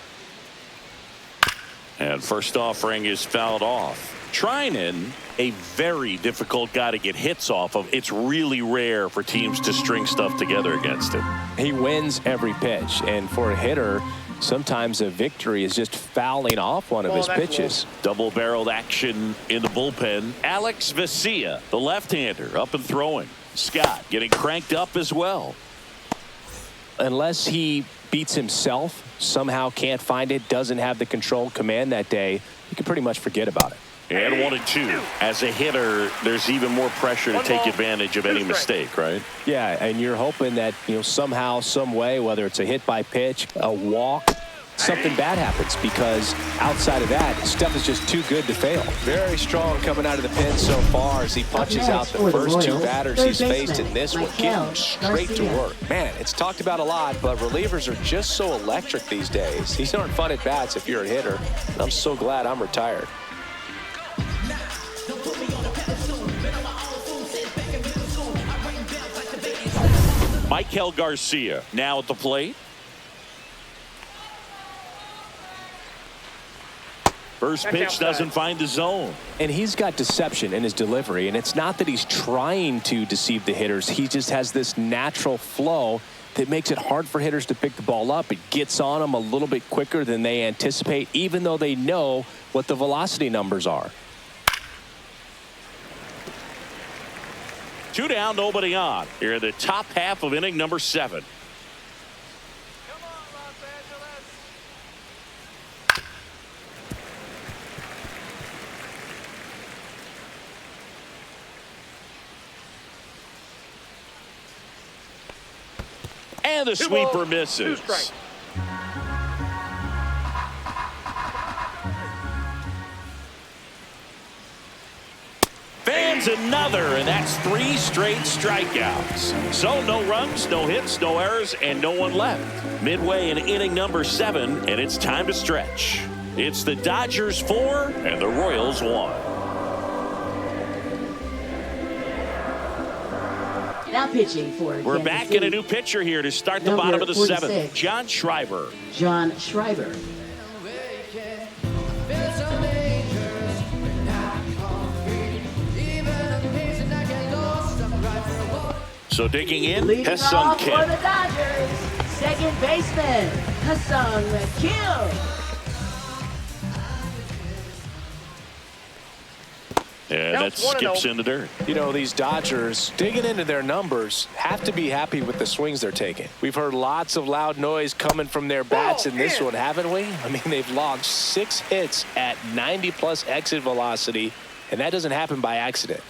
And first offering is fouled off. Trinan, a very difficult guy to get hits off of. It's really rare for teams to string stuff together against him. He wins every pitch, and for a hitter, sometimes a victory is just fouling off one of his pitches. Double-barreled action in the bullpen. Alex Vesia, the left-hander, up and throwing. Scott getting cranked up as well. Unless he beats himself, somehow can't find it, doesn't have the control command that day, you can pretty much forget about it. And 1-2. As a hitter, there's even more pressure to take advantage of any mistake, right? Yeah, and you're hoping that, somehow, some way, whether it's a hit by pitch, a walk, something bad happens, because outside of that, stuff is just too good to fail. Very strong coming out of the pen so far as he punches out the first 2 batters he's faced in this one, getting straight to work. Man, it's talked about a lot, but relievers are just so electric these days. These aren't fun at bats if you're a hitter. I'm so glad I'm retired. Michael Garcia now at the plate. First pitch doesn't find the zone. And he's got deception in his delivery, and it's not that he's trying to deceive the hitters. He just has this natural flow that makes it hard for hitters to pick the ball up. It gets on them a little bit quicker than they anticipate, even though they know what the velocity numbers are. 2 down, nobody on. Here in the top half of inning number 7. And the sweeper misses. Fans another, and that's 3 straight strikeouts. So no runs, no hits, no errors, and no one left. Midway in inning number 7, and it's time to stretch. It's the Dodgers 4 and the Royals 1. Now pitching for We're Kansas back City. in a new pitcher here to start the Number bottom of the 46. 7th. John Schreiber. John Schreiber. So digging in, Leading Ha-Seong off Kim. for the Dodgers, second baseman, Ha-Seong Kim. And that skips in the dirt. You know, these Dodgers, digging into their numbers, have to be happy with the swings they're taking. We've heard lots of loud noise coming from their bats in this one, haven't we? I mean, they've logged 6 hits at 90-plus exit velocity, and that doesn't happen by accident.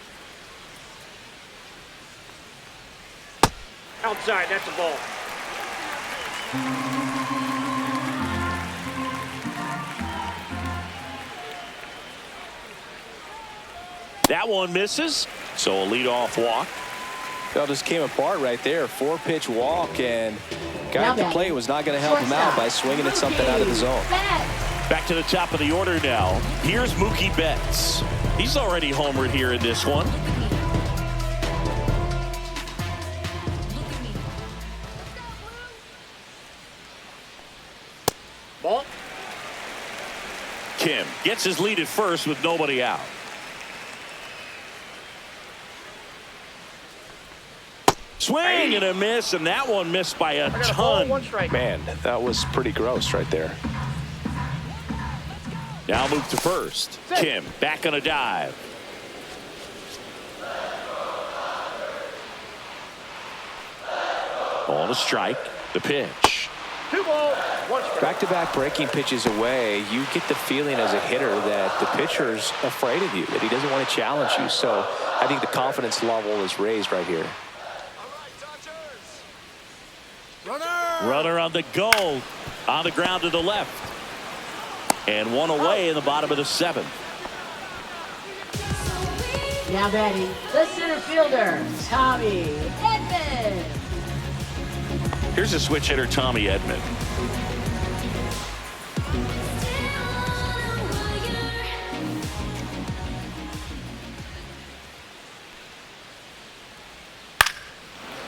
Outside, that's a ball. That one misses, so a leadoff walk. Well, just came apart right there. 4-pitch walk, and guy at the plate was not going to help him out by swinging at something out of the zone. Back to the top of the order now. Here's Mookie Betts. He's already homered here in this one. Ball. Kim gets his lead at first with nobody out. Swing and a miss, and that one missed by a ton. Man, that was pretty gross right there. Now move to first. Kim back on a dive. On a strike. The pitch. 2 balls, 1 strike. Back-to-back breaking pitches away, you get the feeling as a hitter that the pitcher's afraid of you, that he doesn't want to challenge you. So I think the confidence level is raised right here. Runner on the goal. On the ground to the left. And one away in the bottom of the 7th. Now batting, the center fielder, Tommy Edman. Here's a switch hitter, Tommy Edman.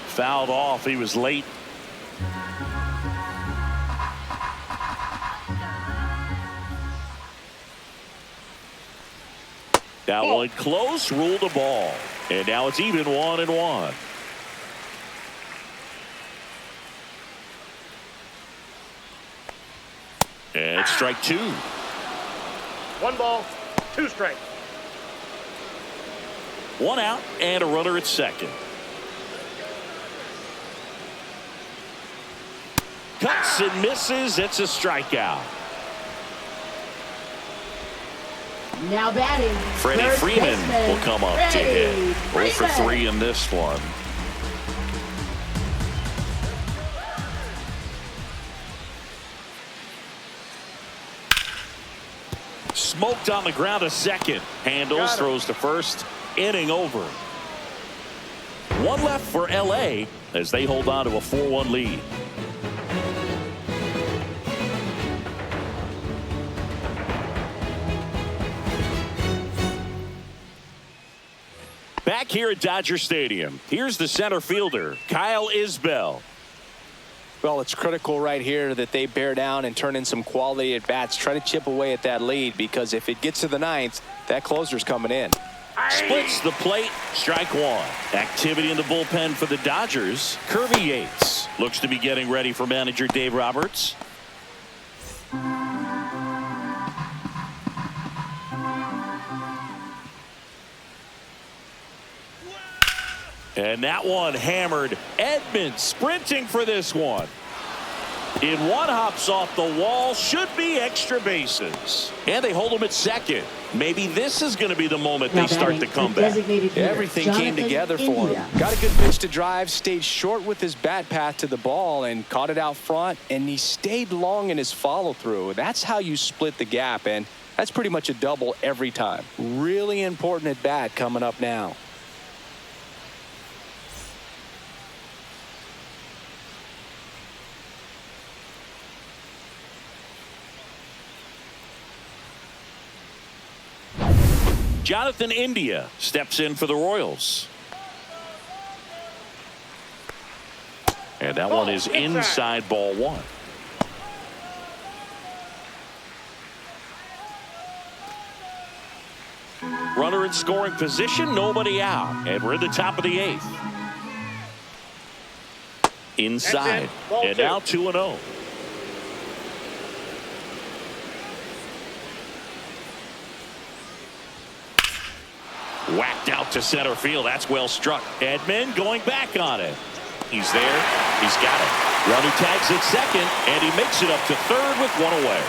Fouled off. He was late. That one close, ruled a ball. And now it's even 1-1. And it's strike 2. 1 ball, 2 strikes. 1 out and a runner at second. Cuts and misses. It's a strikeout. Now batting, Freddie third Freeman baseman, will come up to hit. 0 for Freeman. 3 in this one. Smoked on the ground, a second. Handles, throws to first. Inning over. 1 left for LA as they hold on to a 4-1 lead. Back here at Dodger Stadium, here's the center fielder, Kyle Isbell. Well, it's critical right here that they bear down and turn in some quality at bats. Try to chip away at that lead, because if it gets to the ninth, that closer's coming in. Splits the plate, strike one. Activity in the bullpen for the Dodgers. Kirby Yates looks to be getting ready for manager Dave Roberts. And that one hammered. Edman sprinting for this one. In one, hops off the wall. Should be extra bases. And they hold him at second. Maybe this is going to be the moment they start the comeback. Everything came together for him. Got a good pitch to drive, stayed short with his bat path to the ball, and caught it out front, and he stayed long in his follow-through. That's how you split the gap, and that's pretty much a double every time. Really important at bat coming up now. Jonathan India steps in for the Royals. And that one is inside, ball one. Runner in scoring position, nobody out. And we're in the top of the eighth. Inside. And now 2-0. Whacked out to center field. That's well struck. Edman going back on it. He's there. He's got it. Runner tags at second, and he makes it up to third with one away.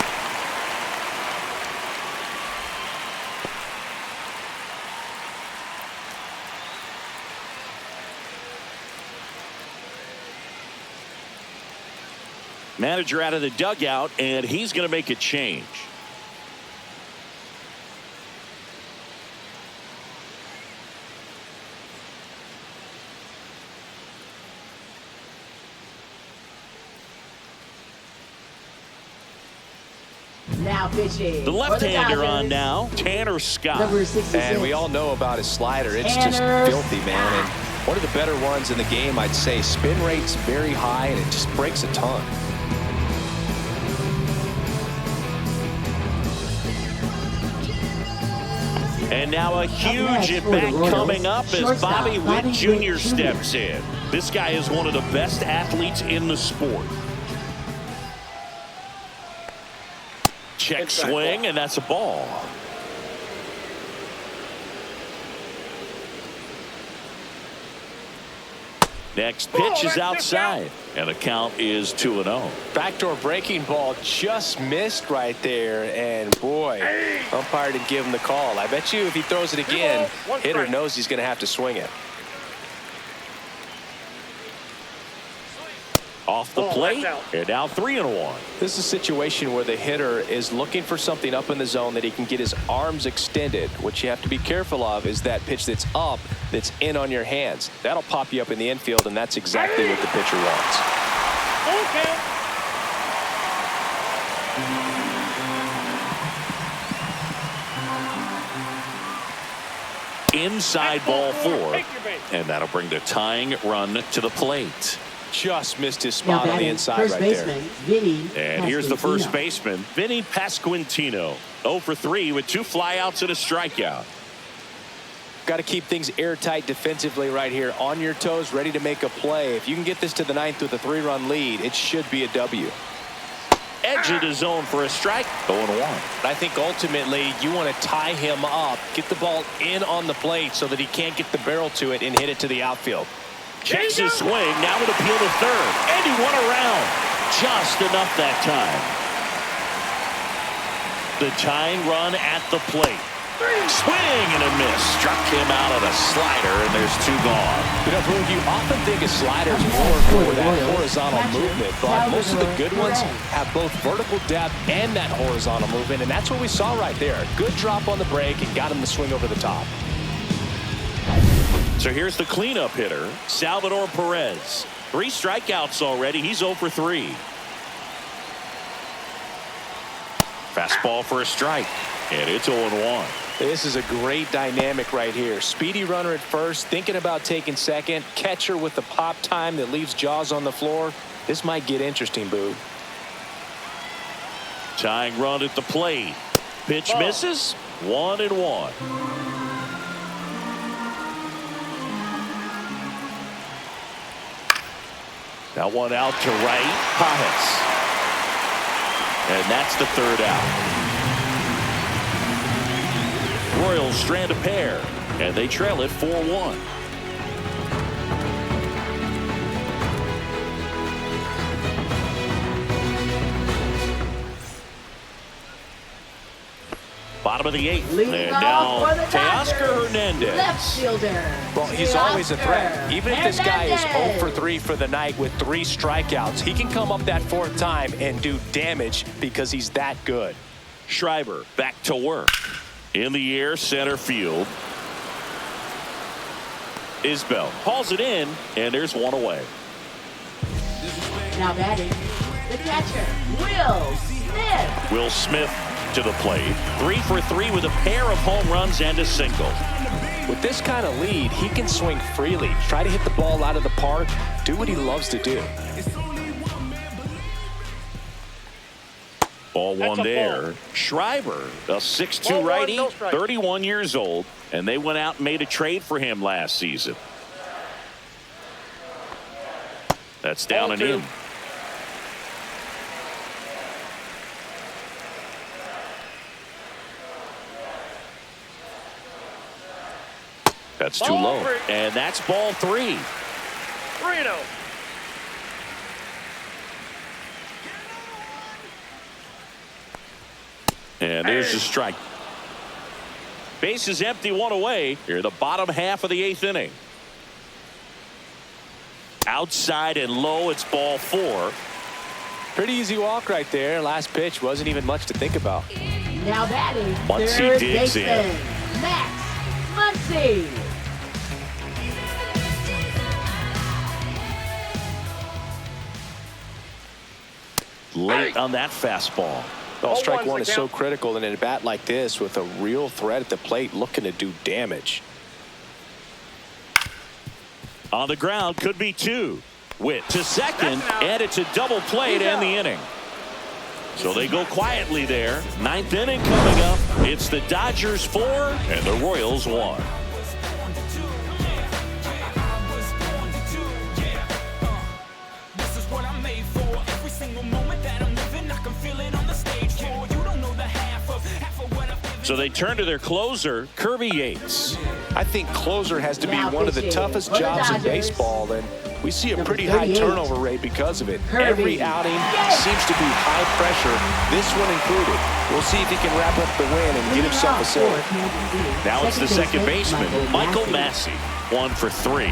Manager out of the dugout, and he's going to make a change. Now pitching. The left-hander on now, Tanner Scott. Number 66. And we all know about his slider. It's just filthy, man. And one of the better ones in the game, I'd say. Spin rate's very high, and it just breaks a ton. And now a huge at-bat coming up as Bobby Witt Jr. steps in. This guy is one of the best athletes in the sport. Check swing, and that's a ball. Next pitch is outside, and the count is 2-0. Backdoor breaking ball just missed right there, and boy, umpire didn't give him the call. I bet you if he throws it again, hitter knows he's going to have to swing it. Off the plate, and now 3-1. This is a situation where the hitter is looking for something up in the zone that he can get his arms extended. What you have to be careful of is that pitch that's up, that's in on your hands. That'll pop you up in the infield, and that's exactly what the pitcher wants. Inside, ball four, and that'll bring the tying run to the plate. Just missed his spot on the inside right there. And here's the first baseman, Vinny Pasquantino. 0 for 3 with 2 flyouts and a strikeout. Got to keep things airtight defensively right here. On your toes, ready to make a play. If you can get this to the ninth with a 3-run lead, it should be a W. Edge of the zone for a strike. 0-1. I think ultimately you want to tie him up, get the ball in on the plate so that he can't get the barrel to it and hit it to the outfield. Checks his swing, now with appeal to third, and he won around. Just enough that time. The tying run at the plate. Swing and a miss. Struck him out on a slider, and there's 2 gone. You know, Boog, you often think of sliders more for that horizontal movement, but most of the good ones have both vertical depth and that horizontal movement, and that's what we saw right there. Good drop on the break and got him to swing over the top. So here's the cleanup hitter, Salvador Perez. 3 strikeouts already. He's 0 for 3. Fastball for a strike, and it's 0-1. This is a great dynamic right here. Speedy runner at first, thinking about taking second. Catcher with the pop time that leaves Jaws on the floor. This might get interesting, Boo. Tying run at the plate. Pitch misses. 1-1. That one out to right. Pajes. And that's the third out. Royals strand a pair, and they trail it 4-1. Bottom of the 8th. Leading And off now for the Teoscar Dodgers, Hernandez. left fielder. Well, he's always a threat. Even if this guy is 0 Hernandez. for 3 for the night with 3 strikeouts, he can come up that 4th time and do damage because he's that good. Schreiber back to work. In the air, center field. Isbell hauls it in, and there's one away. Now batting, the catcher, Will Smith. Will Smith to the plate. 3 for 3 with a pair of home runs and a single. With this kind of lead, he can swing freely, try to hit the ball out of the park, do what he loves to do. Ball one That's a there. ball. Schreiber, a 6'2 Ball one, righty, no strike. 31 years old, and they went out and made a trade for him last season. That's down Ball and 2. in. That's too Ball low. 3. And that's ball 3. 3-0. And there's the strike. Base is empty, one away. Here, the bottom half of the 8th inning. Outside and low, it's ball 4. Pretty easy walk right there. Last pitch wasn't even much to think about. Now batting, Muncy third digs in. baseman, Max Muncy. Late on that fastball. Well, strike one's one the is so count. critical in a bat like this with a real threat at the plate looking to do damage. On the ground, could be 2. Witt to second, That's out. and it's a double play to He's end the out. inning. So they go quietly there. 9th inning coming up. It's the Dodgers 4 and the Royals 1. So they turn to their closer, Kirby Yates. I think closer has to be Now one of the pitching toughest for the jobs in Dodgers. baseball, and we see a Number pretty high 38. turnover rate because of it. Kirby Every outing Yates. seems to be high pressure, this one included. We'll see if he can wrap up the win and get Leading himself a off save. for Kansas City, Now it's the second baseman, Michael Massey. 1 for 3.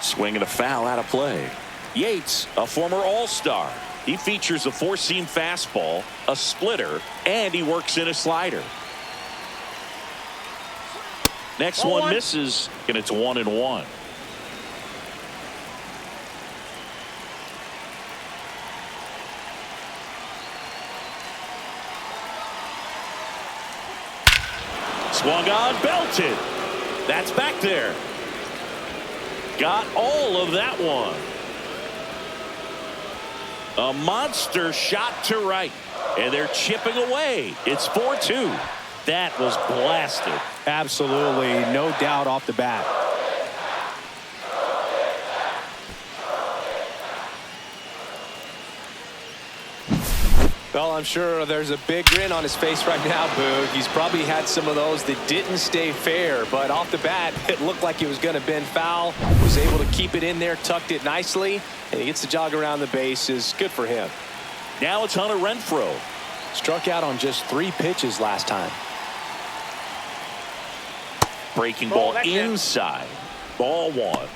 Swing and a foul out of play. Yates, a former All-Star. He features a 4-seam fastball, a splitter, and he works in a slider. Next Ball one one. misses, and it's 1-1. Swung on, belted. That's back there. Got all of that one. A monster shot to right. And they're chipping away. It's 4-2. That was blasted. Absolutely, no doubt off the bat. Well, I'm sure there's a big grin on his face right now, Boog. He's probably had some of those that didn't stay fair, but off the bat, it looked like it was going to bend foul. Was able to keep it in there, tucked it nicely, and he gets to jog around the bases. Good for him. Now it's Hunter Renfroe. Struck out on just 3 pitches last time. Breaking Ball, ball that's it. inside. Ball 1.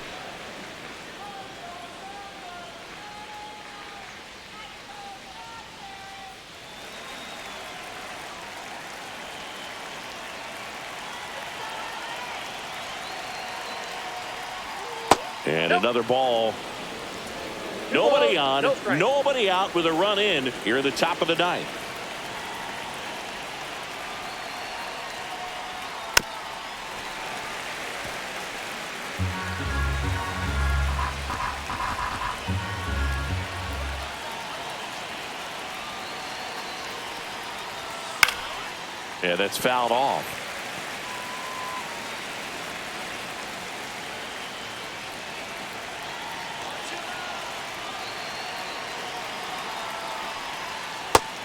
And another ball. Nobody ball, on, no strike. nobody out with a run in here in the top of the 9th. Yeah, that's fouled off.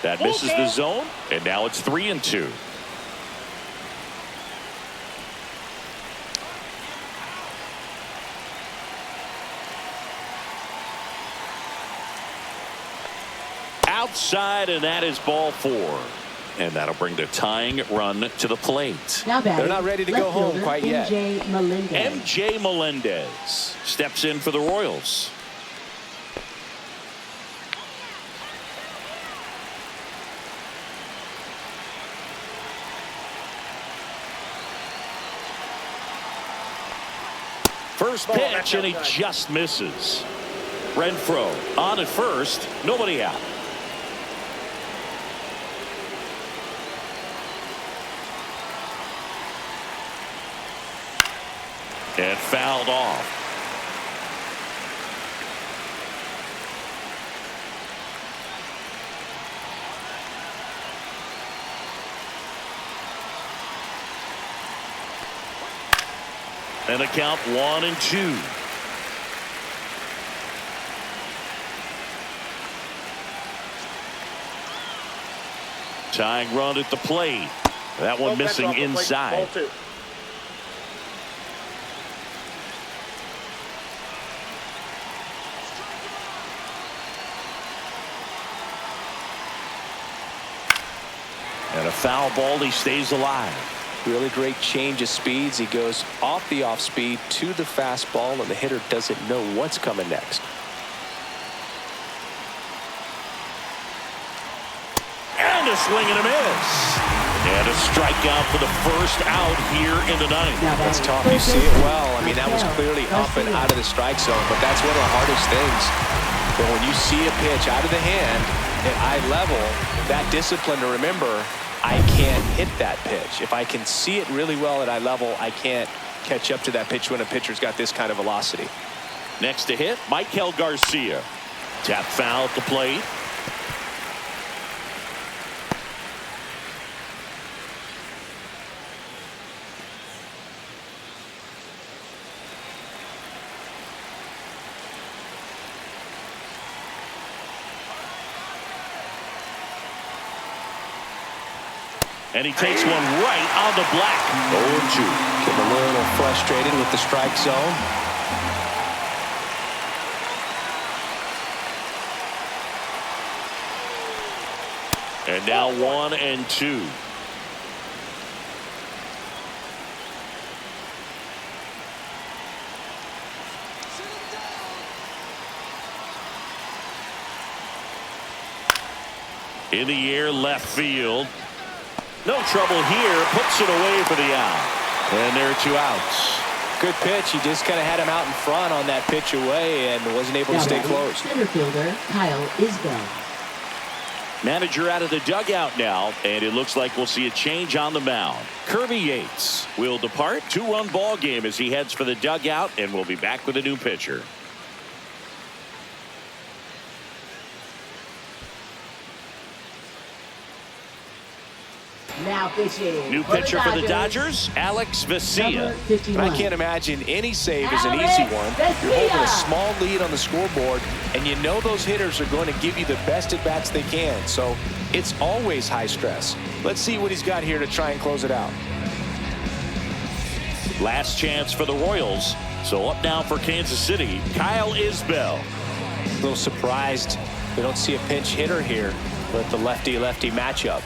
That misses the zone, and now it's 3-2. Outside, and that is ball 4. And that'll bring the tying run to the plate. Now they're not ready to go home quite yet. MJ Melendez steps in for the Royals. First pitch, and he just misses. Renfroe on at first, nobody out. And fouled off. And the count 1-2. Tying run at the plate. That one missing inside. And a foul ball, he stays alive. Really great change of speeds. He goes off the off speed to the fastball, and the hitter doesn't know what's coming next. And a swing and a miss. And a strikeout for the first out here in the ninth. That's tough. You see it well. I mean, that was clearly up and out of the strike zone, but that's one of the hardest things. But when you see a pitch out of the hand at eye level, that discipline to remember, I can't hit that pitch. If I can see it really well at eye level, I can't catch up to that pitch when a pitcher's got this kind of velocity. Next to hit, Michael Garcia. Tap foul at the plate. And he takes one right on the black. 0-2. Getting a little frustrated with the strike zone. And now 1-2. In the air, left field. No trouble here. Puts it away for the out. And there are 2 outs. Good pitch. He just kind of had him out in front on that pitch away and wasn't able to stay close. Center fielder Kyle Isbell. Manager out of the dugout now, and it looks like we'll see a change on the mound. Kirby Yates will depart. 2-run ball game as he heads for the dugout, and we'll be back with a new pitcher. Now pitching. New pitcher for the Dodgers, Alex Vesia. I can't imagine any save is an easy one. You're holding a small lead on the scoreboard, and you know those hitters are going to give you the best at bats they can. So it's always high stress. Let's see what he's got here to try and close it out. Last chance for the Royals. So up now for Kansas City, Kyle Isbell. A little surprised we don't see a pinch hitter here with the lefty-lefty matchup.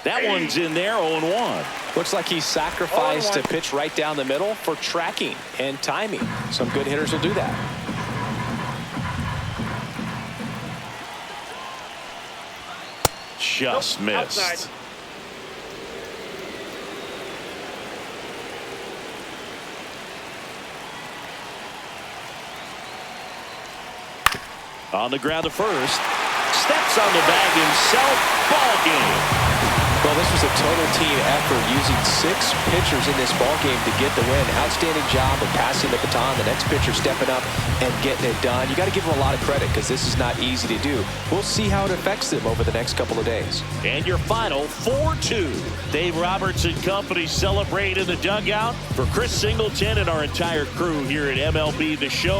That one's in there, 0-1. Looks like he sacrificed a pitch right down the middle for tracking and timing. Some good hitters will do that. Just missed. Outside. On the ground to first. Steps on the bag himself. Ball game. Well, this was a total team effort, using 6 pitchers in this ball game to get the win. Outstanding job of passing the baton. The next pitcher stepping up and getting it done. You got to give them a lot of credit because this is not easy to do. We'll see how it affects them over the next couple of days. And your final 4-2. Dave Roberts and company celebrate in the dugout. For Chris Singleton and our entire crew here at MLB The Show.